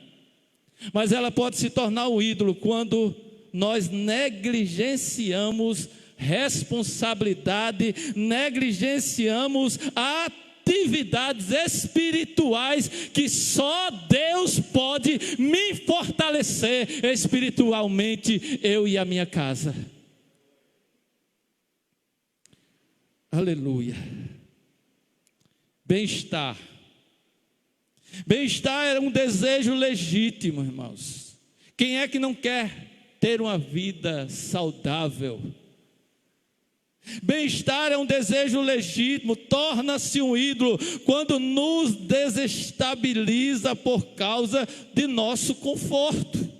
mas ela pode se tornar um ídolo quando nós negligenciamos responsabilidade, negligenciamos atividades espirituais que só Deus pode me fortalecer espiritualmente, eu e a minha casa. Aleluia. Bem-estar. Bem-estar é um desejo legítimo, irmãos. Quem é que não quer ter uma vida saudável? Bem-estar é um desejo legítimo, torna-se um ídolo quando nos desestabiliza por causa de nosso conforto.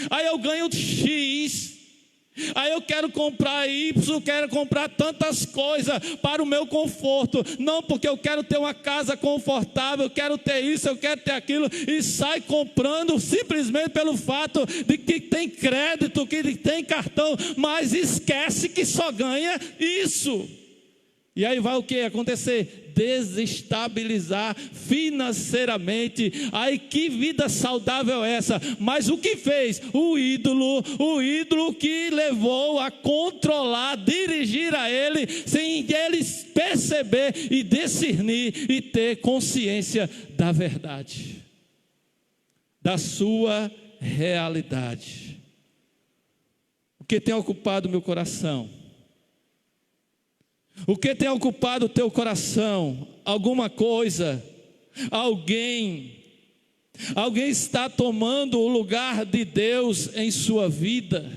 Aí eu ganho X, aí eu quero comprar Y, quero comprar tantas coisas para o meu conforto. Não, porque eu quero ter uma casa confortável, eu quero ter isso, eu quero ter aquilo, e sai comprando simplesmente pelo fato de que tem crédito, que tem cartão, mas esquece que só ganha isso. E aí vai o que acontecer? Desestabilizar financeiramente. Aí que vida saudável é essa? Mas o que fez? O ídolo que levou a controlar, dirigir a ele, sem ele perceber e discernir e ter consciência da verdade, da sua realidade. O que tem ocupado o meu coração? O que tem ocupado o teu coração? Alguma coisa, alguém está tomando o lugar de Deus em sua vida.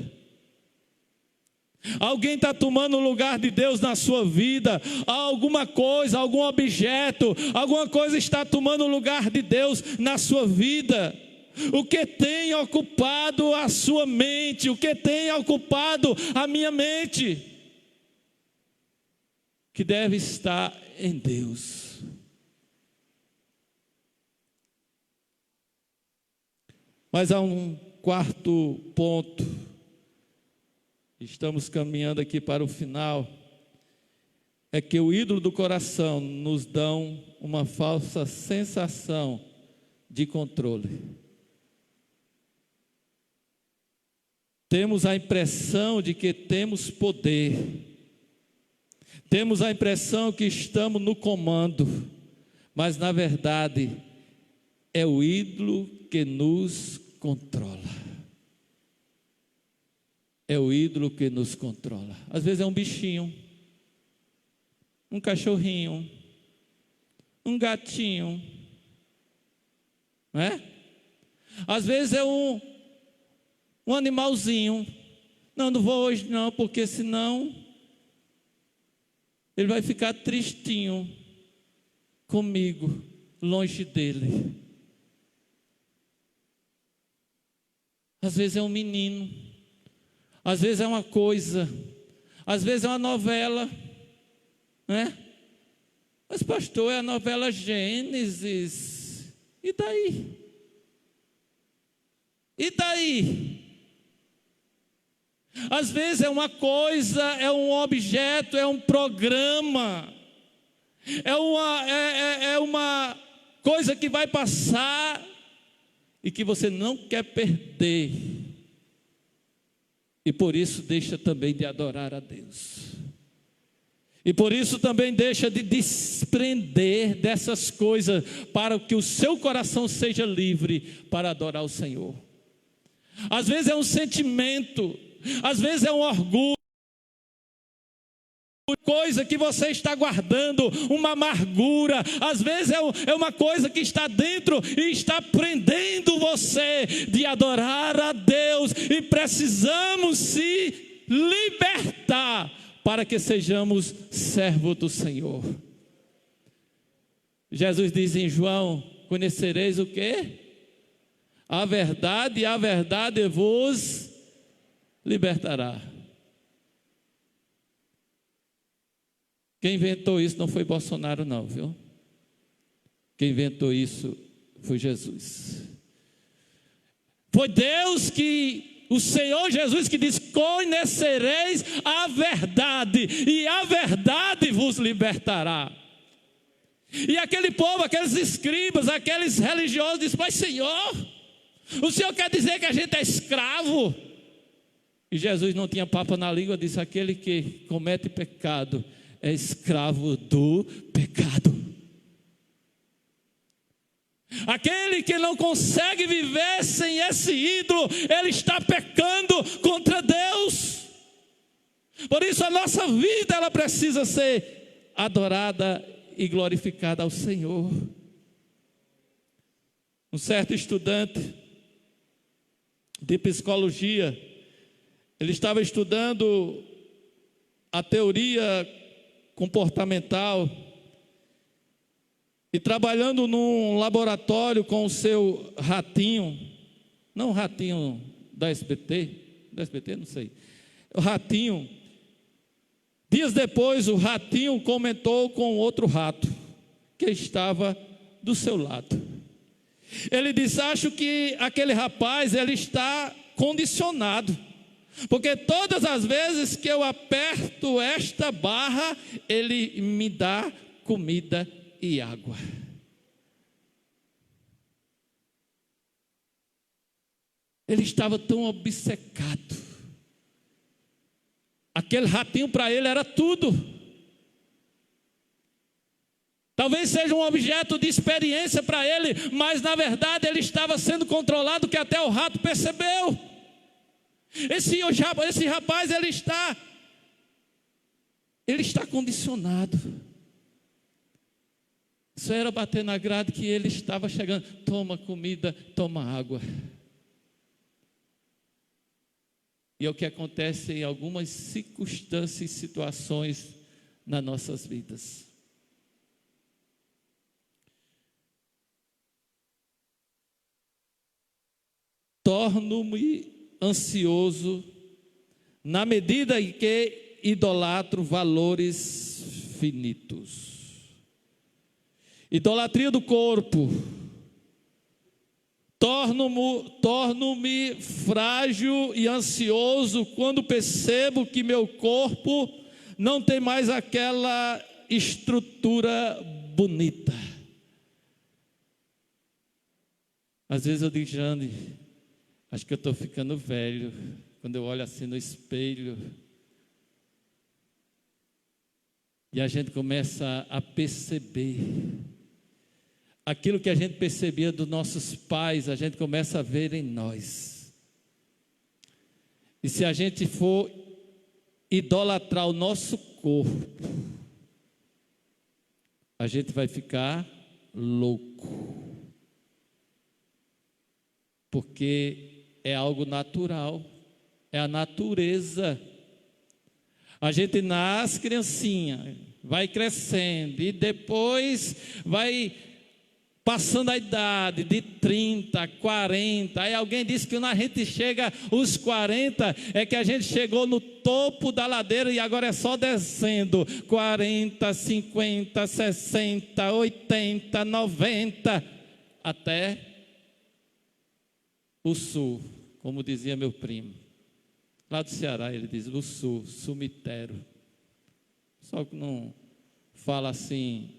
Alguém está tomando o lugar de Deus na sua vida. Alguma coisa, algum objeto, alguma coisa está tomando o lugar de Deus na sua vida. O que tem ocupado a sua mente? O que tem ocupado a minha mente? Que deve estar em Deus. Mas há um quarto ponto. Estamos caminhando aqui para o final. É que o ídolo do coração nos dá uma falsa sensação de controle. Temos a impressão de que temos poder. Temos a impressão que estamos no comando, mas na verdade é o ídolo que nos controla. É o ídolo que nos controla. Às vezes é um bichinho, um cachorrinho, um gatinho, não é? Às vezes é um animalzinho. Não vou hoje não, porque senão ele vai ficar tristinho comigo, longe dele. Às vezes é um menino, às vezes é uma coisa, às vezes é uma novela, né? Mas pastor, é a novela Gênesis. E daí? E daí? Às vezes é uma coisa, é um objeto, é um programa, é uma coisa que vai passar e que você não quer perder. E por isso deixa também de adorar a Deus. E por isso também deixa de desprender dessas coisas, para que o seu coração seja livre para adorar o Senhor. Às vezes é um sentimento, às vezes é um orgulho, coisa que você está guardando, uma amargura, às vezes é uma coisa que está dentro e está prendendo você de adorar a Deus, e precisamos se libertar para que sejamos servos do Senhor. Jesus diz em João: conhecereis o quê? A verdade, e a verdade vos libertará. Quem inventou isso não foi Bolsonaro não, viu? Quem inventou isso foi Jesus. Foi Deus que, o Senhor Jesus que diz: conhecereis a verdade, e a verdade vos libertará. E aquele povo, aqueles escribas, aqueles religiosos dizem: mas Senhor, o Senhor quer dizer que a gente é escravo? E Jesus não tinha papo na língua, disse: aquele que comete pecado é escravo do pecado. Aquele que não consegue viver sem esse ídolo, ele está pecando contra Deus. Por isso a nossa vida, ela precisa ser adorada e glorificada ao Senhor. Um certo estudante de psicologia, ele estava estudando a teoria comportamental e trabalhando num laboratório com o seu ratinho, não o ratinho da SBT, não sei, o ratinho. Dias depois, o ratinho comentou com outro rato que estava do seu lado. Ele disse: acho que aquele rapaz, ele está condicionado, porque todas as vezes que eu aperto esta barra, ele me dá comida e água. Ele estava tão obcecado. Aquele ratinho para ele era tudo. Talvez seja um objeto de experiência para ele, mas na verdade ele estava sendo controlado, que até o rato percebeu. Esse rapaz, ele está condicionado. Só era bater na grade que ele estava chegando: toma comida, toma água. E é o que acontece em algumas circunstâncias e situações nas nossas vidas. Torno-me ansioso na medida em que idolatro valores finitos. Idolatria do corpo. Torno-me frágil e ansioso quando percebo que meu corpo não tem mais aquela estrutura bonita. Às vezes eu digo: Jane, acho que eu estou ficando velho. Quando eu olho assim no espelho, e a gente começa a perceber aquilo que a gente percebia dos nossos pais, a gente começa a ver em nós. E se a gente for idolatrar o nosso corpo, a gente vai ficar louco. Porque é algo natural, é a natureza. A gente nasce criancinha, vai crescendo e depois vai passando a idade de 30, 40, aí alguém disse que quando a gente chega aos 40, é que a gente chegou no topo da ladeira e agora é só descendo. 40, 50, 60, 80, 90, até o sul, como dizia meu primo. lá do Ceará, ele diz, do sul, cemitério. Só que não fala assim,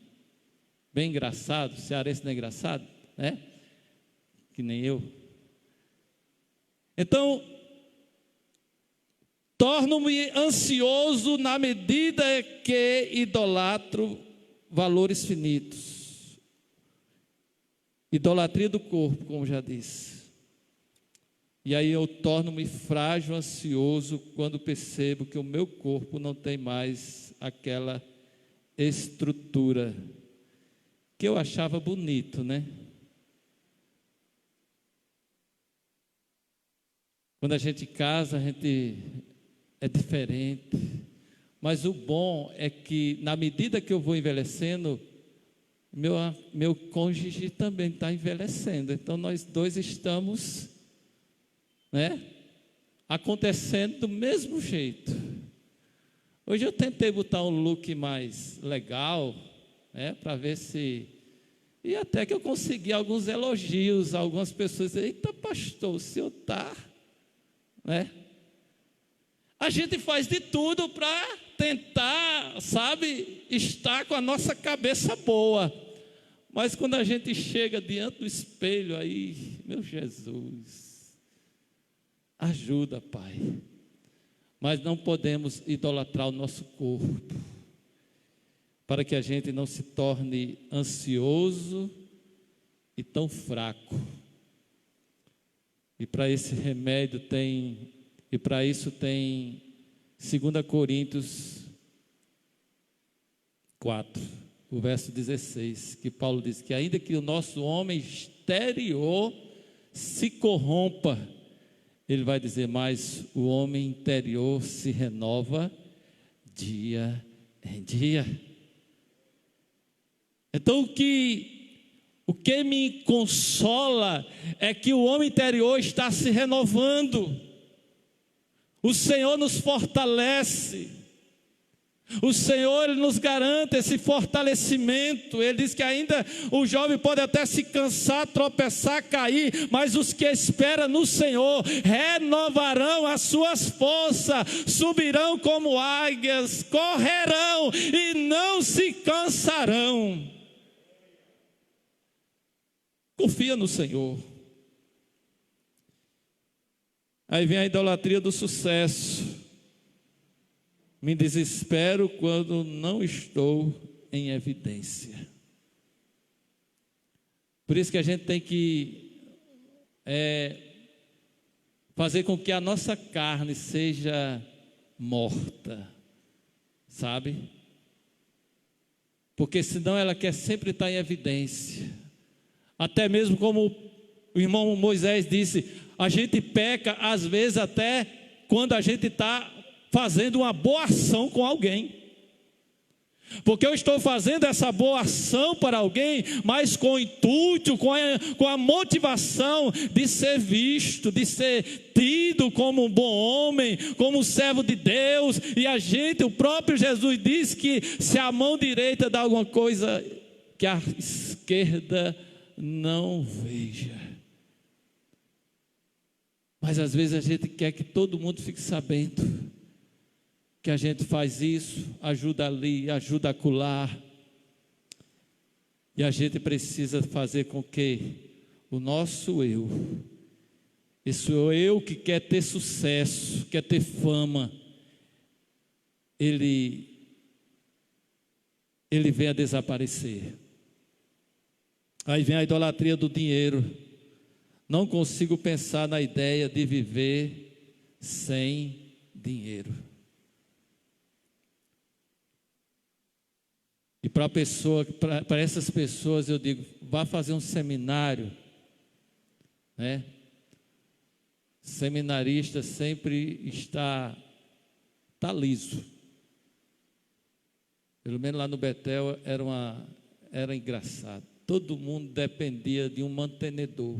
bem engraçado, cearense não é engraçado, né? Que nem eu. Então, torno-me ansioso na medida que idolatro valores finitos. Idolatria do corpo, como já disse. E aí eu torno-me frágil, ansioso, quando percebo que o meu corpo não tem mais aquela estrutura que eu achava bonito, né? Quando a gente casa, a gente é diferente. Mas o bom é que, na medida que eu vou envelhecendo, meu cônjuge também está envelhecendo. Então, nós dois estamos, né, acontecendo do mesmo jeito. Hoje eu tentei botar um look mais legal, né, para ver se... E até que eu consegui alguns elogios, algumas pessoas dizem, eita pastor, o senhor está... né? A gente faz de tudo para tentar, sabe, estar com a nossa cabeça boa, mas quando a gente chega diante do espelho, aí, meu Jesus, ajuda, Pai, mas não podemos idolatrar o nosso corpo, para que a gente não se torne ansioso e tão fraco. E para esse remédio para isso tem 2 Coríntios 4, o verso 16, que Paulo diz que ainda que o nosso homem exterior se corrompa, ele vai dizer, mas o homem interior se renova dia em dia. Então o que me consola é que o homem interior está se renovando. O Senhor nos fortalece. O Senhor, Ele nos garante esse fortalecimento. Ele diz que ainda o jovem pode até se cansar, tropeçar, cair, mas os que esperam no Senhor renovarão as suas forças, subirão como águias, correrão e não se cansarão. Confia no Senhor. Aí vem a idolatria do sucesso. Me desespero quando não estou em evidência. Por isso que a gente tem que fazer com que a nossa carne seja morta, sabe? Porque senão ela quer sempre estar em evidência. Até mesmo como o irmão Moisés disse, a gente peca às vezes até quando a gente está fazendo uma boa ação com alguém. Porque eu estou fazendo essa boa ação para alguém, mas com o intuito, com a motivação de ser visto, de ser tido como um bom homem, como um servo de Deus. E o próprio Jesus diz que se a mão direita dá alguma coisa, que a esquerda não veja. Mas às vezes a gente quer que todo mundo fique sabendo que a gente faz isso, ajuda ali, ajuda acolá. E a gente precisa fazer com que o nosso eu, esse eu que quer ter sucesso, quer ter fama, ele venha desaparecer. Aí vem a idolatria do dinheiro. Não consigo pensar na ideia de viver sem dinheiro. E para essas pessoas eu digo, vá fazer um seminário, né? Seminarista sempre está liso. Pelo menos lá no Betel era engraçado. Todo mundo dependia de um mantenedor.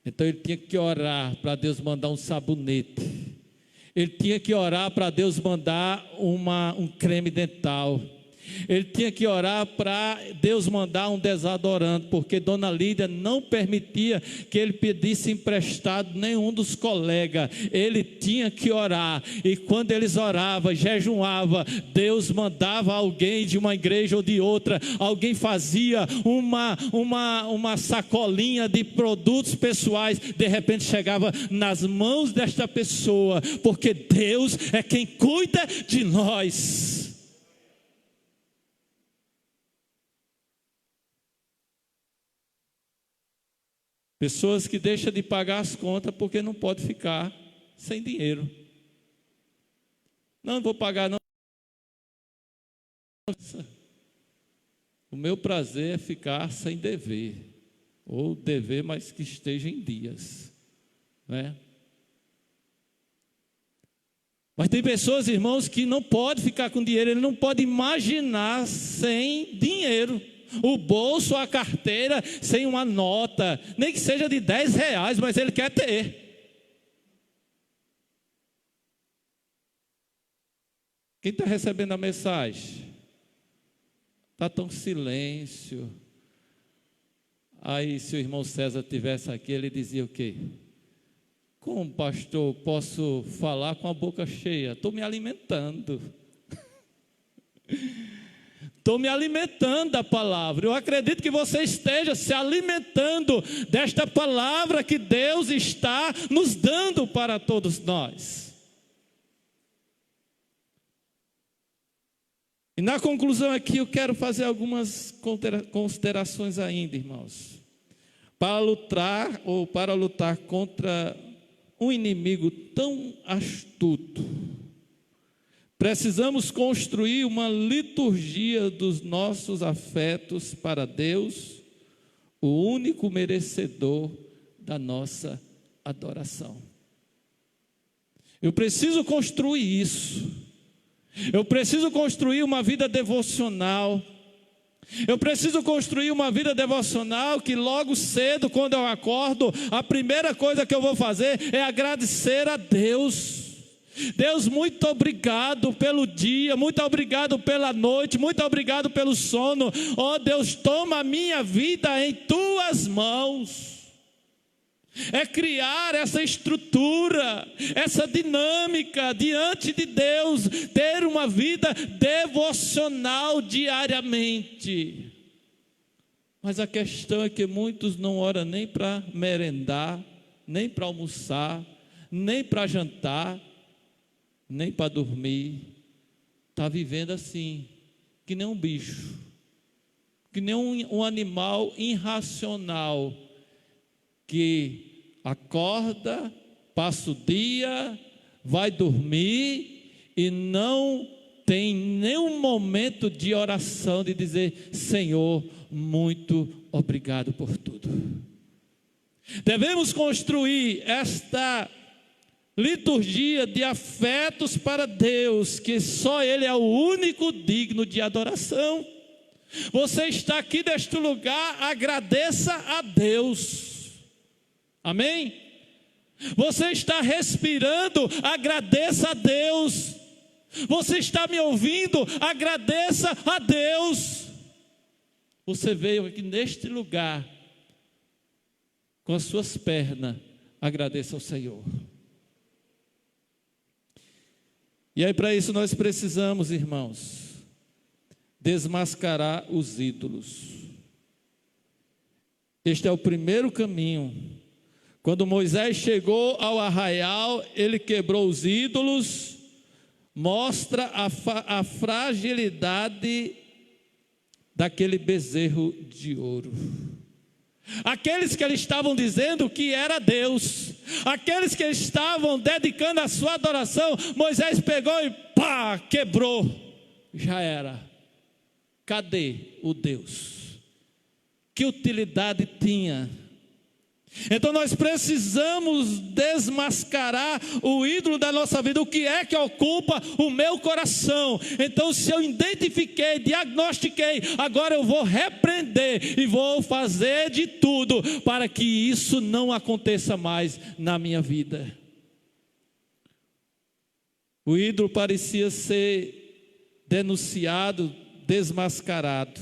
Então ele tinha que orar para Deus mandar um sabonete. Ele tinha que orar para Deus mandar um creme dental. Ele tinha que orar para Deus mandar um desodorante, porque Dona Lídia não permitia que ele pedisse emprestado nenhum dos colegas. Ele tinha que orar, e quando eles oravam, jejuavam, Deus mandava alguém de uma igreja ou de outra, alguém fazia uma sacolinha de produtos pessoais, de repente chegava nas mãos desta pessoa, porque Deus é quem cuida de nós. Pessoas que deixam de pagar as contas porque não pode ficar sem dinheiro. Não vou pagar não. O meu prazer é ficar sem dever, ou dever, mas que esteja em dias, né? Mas tem pessoas, irmãos, que não pode ficar com dinheiro, ele não pode imaginar sem dinheiro. O bolso, a carteira, sem uma nota, nem que seja de R$10, mas ele quer ter. Quem está recebendo a mensagem? Está tão silêncio. Aí, se o irmão César estivesse aqui, ele dizia o quê? Como, pastor, posso falar com a boca cheia? Estou me alimentando. Estou me alimentando da palavra. Eu acredito que você esteja se alimentando desta palavra que Deus está nos dando para todos nós. E na conclusão aqui eu quero fazer algumas considerações ainda, irmãos. Para lutar contra um inimigo tão astuto, precisamos construir uma liturgia dos nossos afetos para Deus, o único merecedor da nossa adoração. Eu preciso construir isso. Eu preciso construir uma vida devocional. Eu preciso construir uma vida devocional que logo cedo, quando eu acordo, a primeira coisa que eu vou fazer é agradecer a Deus. Deus, muito obrigado pelo dia, muito obrigado pela noite, muito obrigado pelo sono. Oh Deus, toma a minha vida em tuas mãos. É criar essa estrutura, essa dinâmica diante de Deus, ter uma vida devocional diariamente. Mas a questão é que muitos não oram nem para merendar, nem para almoçar, nem para jantar, nem para dormir. Está vivendo assim, que nem um bicho, que nem um animal irracional, que acorda, passa o dia, vai dormir e não tem nenhum momento de oração, de dizer: Senhor, muito obrigado por tudo. Devemos construir esta liturgia de afetos para Deus, que só Ele é o único digno de adoração. Você está aqui neste lugar, agradeça a Deus. Amém? Você está respirando, agradeça a Deus. Você está me ouvindo, agradeça a Deus. Você veio aqui neste lugar com as suas pernas, agradeça ao Senhor. E aí, para isso nós precisamos, irmãos, desmascarar os ídolos. Este é o primeiro caminho. Quando Moisés chegou ao arraial, ele quebrou os ídolos, mostra a fragilidade daquele bezerro de ouro. Aqueles que eles estavam dizendo que era Deus, aqueles que estavam dedicando a sua adoração, Moisés pegou e pá, quebrou. Já era. Cadê o Deus? Que utilidade tinha? Então nós precisamos desmascarar o ídolo da nossa vida. O que é que ocupa o meu coração? Então, se eu identifiquei, diagnostiquei, agora eu vou repreender e vou fazer de tudo para que isso não aconteça mais na minha vida. O ídolo parecia ser denunciado, desmascarado,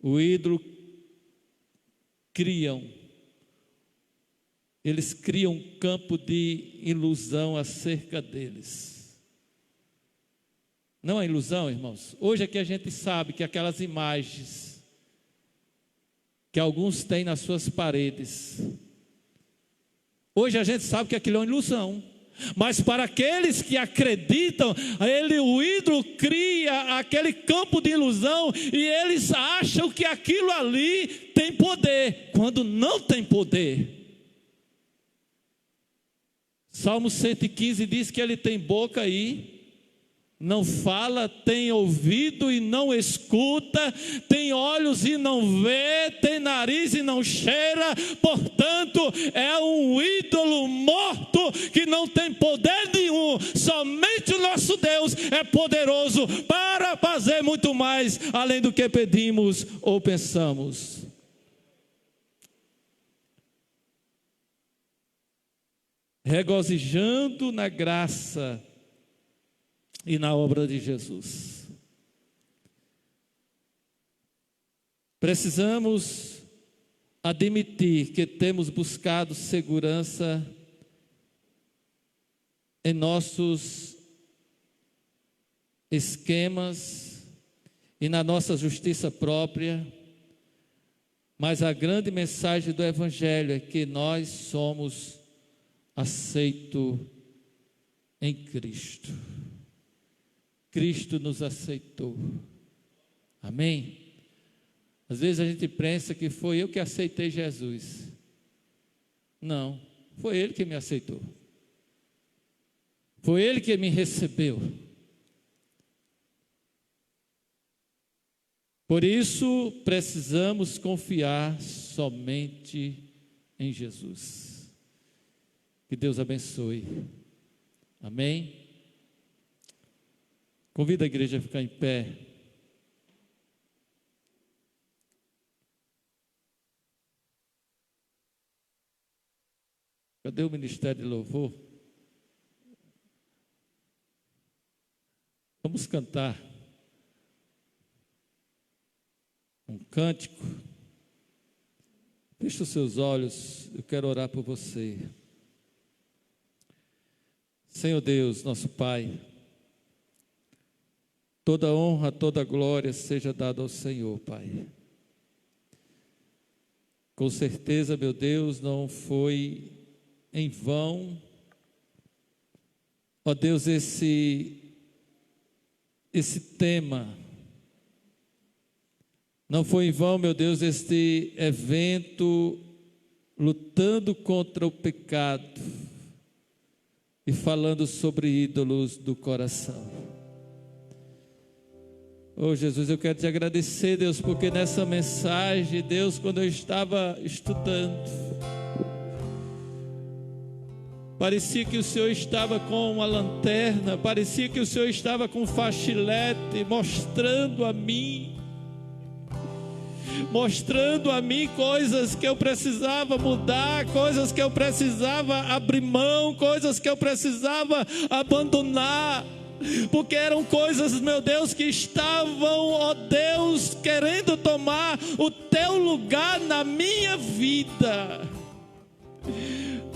o ídolo eles criam um campo de ilusão acerca deles. Não é ilusão, irmãos? Hoje aqui a gente sabe que aquelas imagens que alguns têm nas suas paredes, hoje a gente sabe que aquilo é uma ilusão. Mas para aqueles que acreditam, o ídolo cria aquele campo de ilusão e eles acham que aquilo ali tem poder, quando não tem poder. Salmo 115 diz que ele tem boca e não fala, tem ouvido e não escuta, tem olhos e não vê, tem nariz e não cheira, portanto é um ídolo morto que não tem poder nenhum. Somente o nosso Deus é poderoso para fazer muito mais além do que pedimos ou pensamos. Regozijando na graça e na obra de Jesus. Precisamos admitir que temos buscado segurança em nossos esquemas e na nossa justiça própria, mas a grande mensagem do Evangelho é que nós somos aceitos em Cristo. Cristo nos aceitou. Amém? Às vezes a gente pensa que foi eu que aceitei Jesus. Não, foi Ele que me aceitou. Foi Ele que me recebeu. Por isso precisamos confiar somente em Jesus. Que Deus abençoe. Amém? Convido a igreja a ficar em pé. Cadê o ministério de louvor? Vamos cantar um cântico. Feche os seus olhos, eu quero orar por você. Senhor Deus, nosso Pai, toda honra, toda glória seja dada ao Senhor, Pai. Com certeza, meu Deus, não foi em vão, ó Deus, esse tema. Não foi em vão, meu Deus, este evento lutando contra o pecado e falando sobre ídolos do coração. Oh Jesus, eu quero te agradecer, Deus, porque nessa mensagem, Deus, quando eu estava estudando, parecia que o Senhor estava com uma lanterna, parecia que o Senhor estava com um fachilete, mostrando a mim coisas que eu precisava mudar, coisas que eu precisava abrir mão, coisas que eu precisava abandonar, porque eram coisas, meu Deus, que estavam, ó Deus, querendo tomar o teu lugar na minha vida.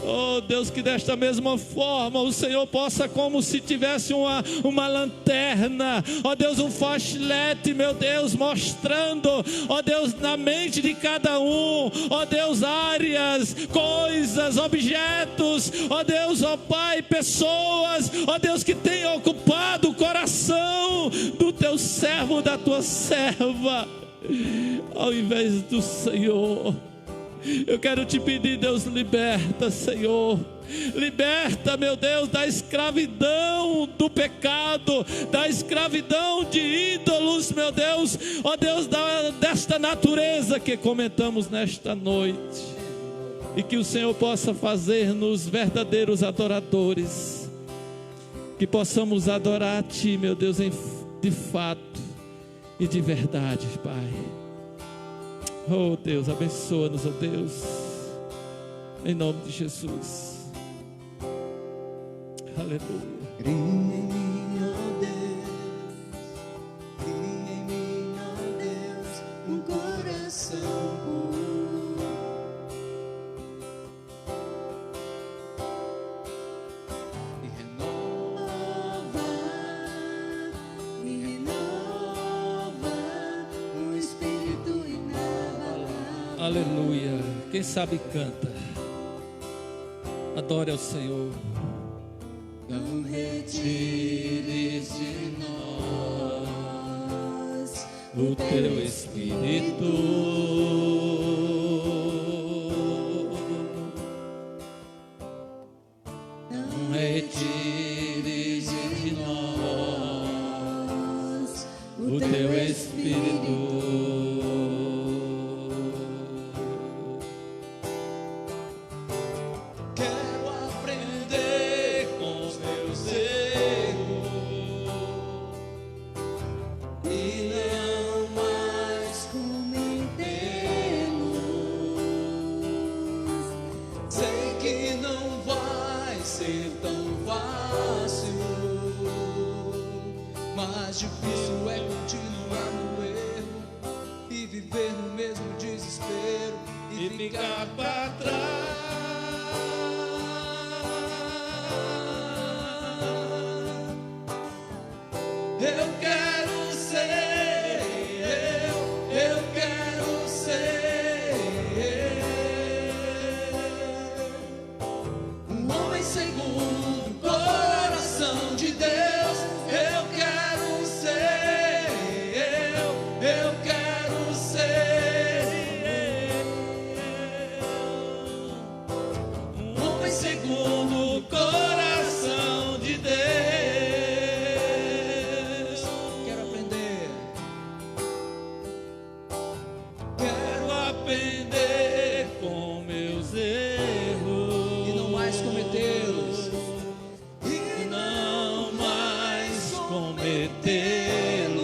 Oh Deus, que desta mesma forma o Senhor possa, como se tivesse uma lanterna, ó Deus, um fachilete, meu Deus, mostrando, ó Deus, na mente de cada um, ó Deus, áreas, coisas, objetos, ó Deus, ó Pai, pessoas, ó Deus, que tem ocupado o coração do teu servo, da tua serva, ao invés do Senhor. Eu quero te pedir, Deus, liberta, Senhor. Liberta, meu Deus, da escravidão do pecado, da escravidão de ídolos, meu Deus, ó Deus, desta natureza que comentamos nesta noite. E que o Senhor possa fazer-nos verdadeiros adoradores, que possamos adorar a Ti, meu Deus, de fato e de verdade, Pai. Oh Deus, abençoa-nos, oh Deus, em nome de Jesus. Aleluia. Cria em mim, ó Deus, cria em Aleluia. Quem sabe canta. Adore ao Senhor. Não retires de nós o teu Espírito. Não retires de nós o teu Espírito. Difícil é continuar no erro e viver no mesmo desespero e ficar para trás. Eu quero ser eu quero ser um homem segundo o coração de Deus. Eu quero ser um homem segundo o coração de Deus. Quero aprender com meus erros e não mais cometê-los. E não mais cometê-los.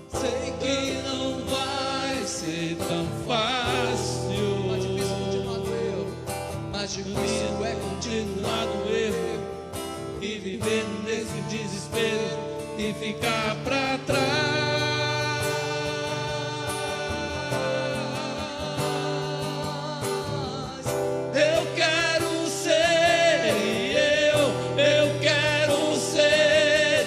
Sei que não vai ser tão fácil. Mais difícil continuar no erro. Mais difícil é continuar no erro e viver nesse desespero e ficar para trás. Eu quero ser eu quero ser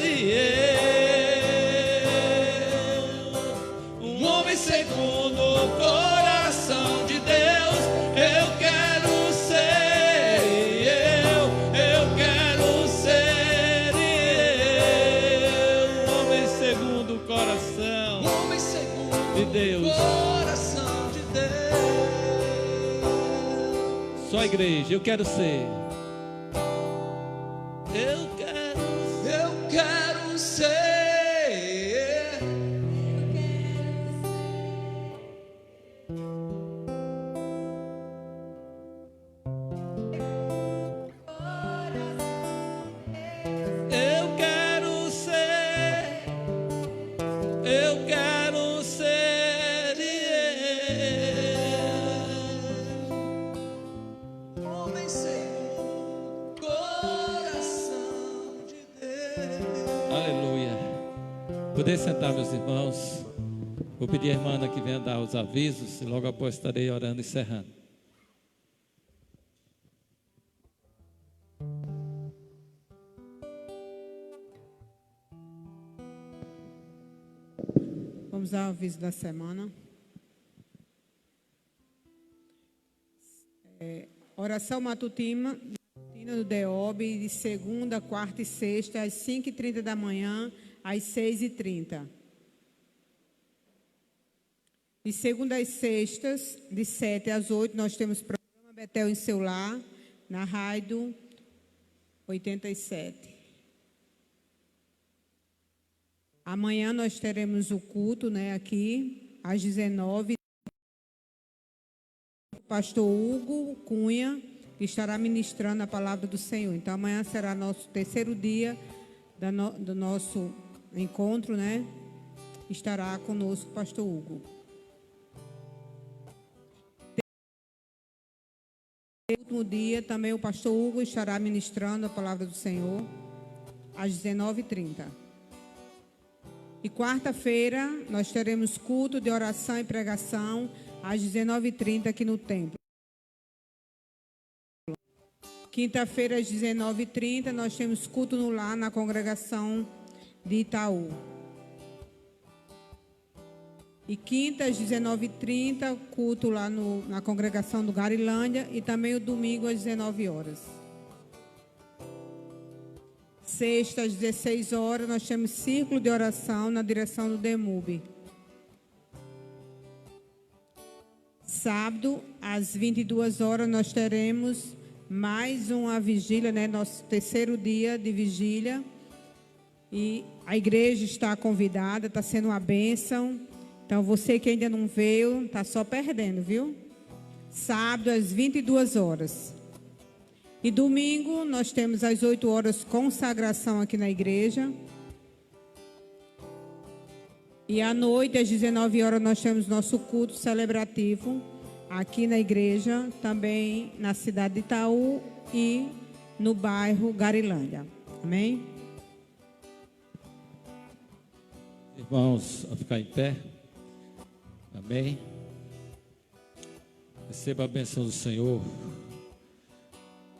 um homem segundo o coração de Deus. Eu quero ser eu quero ser um homem segundo o coração de Deus. Coração de Deus. Só a igreja, eu quero ser. Eu quero ser. Eu quero ser. Eu quero ser. Homem segundo coração de Deus. Aleluia. Poder sentar, meus irmãos. Vou pedir à irmã Ana que venha dar os avisos e logo após estarei orando e encerrando. Vamos ao aviso da semana. Oração matutina do DEOB de segunda, quarta e sexta, às 5h30 da manhã, às 6h30. De segunda às sextas, de 7 às 8, nós temos programa Betel em seu lar, na Rádio 87. Amanhã nós teremos o culto, aqui, às 19h. O pastor Hugo Cunha, que estará ministrando a palavra do Senhor. Então, amanhã será nosso terceiro dia do nosso encontro, Estará conosco o pastor Hugo. No último dia, também o pastor Hugo estará ministrando a palavra do Senhor, às 19h30. E quarta-feira, nós teremos culto de oração e pregação, às 19h30 aqui no templo. Quinta-feira, às 19h30, nós temos culto no lar, na congregação de Itaú. E quinta, às 19h30, culto lá na congregação do Garilândia. E também o domingo, às 19 horas. Sexta, às 16 horas, nós temos círculo de oração na direção do DEMUB. Sábado, às 22 horas, nós teremos mais uma vigília, né? Nosso terceiro dia de vigília. E a igreja está convidada, está sendo uma bênção. Então, você que ainda não veio, está só perdendo, viu? Sábado, às 22 horas. E domingo, nós temos às 8 horas consagração aqui na igreja. E à noite, às 19 horas, nós temos nosso culto celebrativo aqui na igreja, também na cidade de Itaú e no bairro Garilândia. Amém? Irmãos, a ficar em pé. Amém. Receba a bênção do Senhor.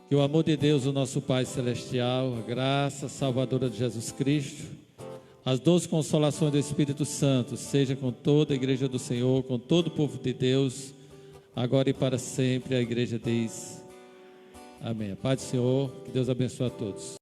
Que o amor de Deus, o nosso Pai Celestial, a graça salvadora de Jesus Cristo, as 12 consolações do Espírito Santo, seja com toda a igreja do Senhor, com todo o povo de Deus, agora e para sempre. A igreja diz amém. A paz do Senhor, que Deus abençoe a todos.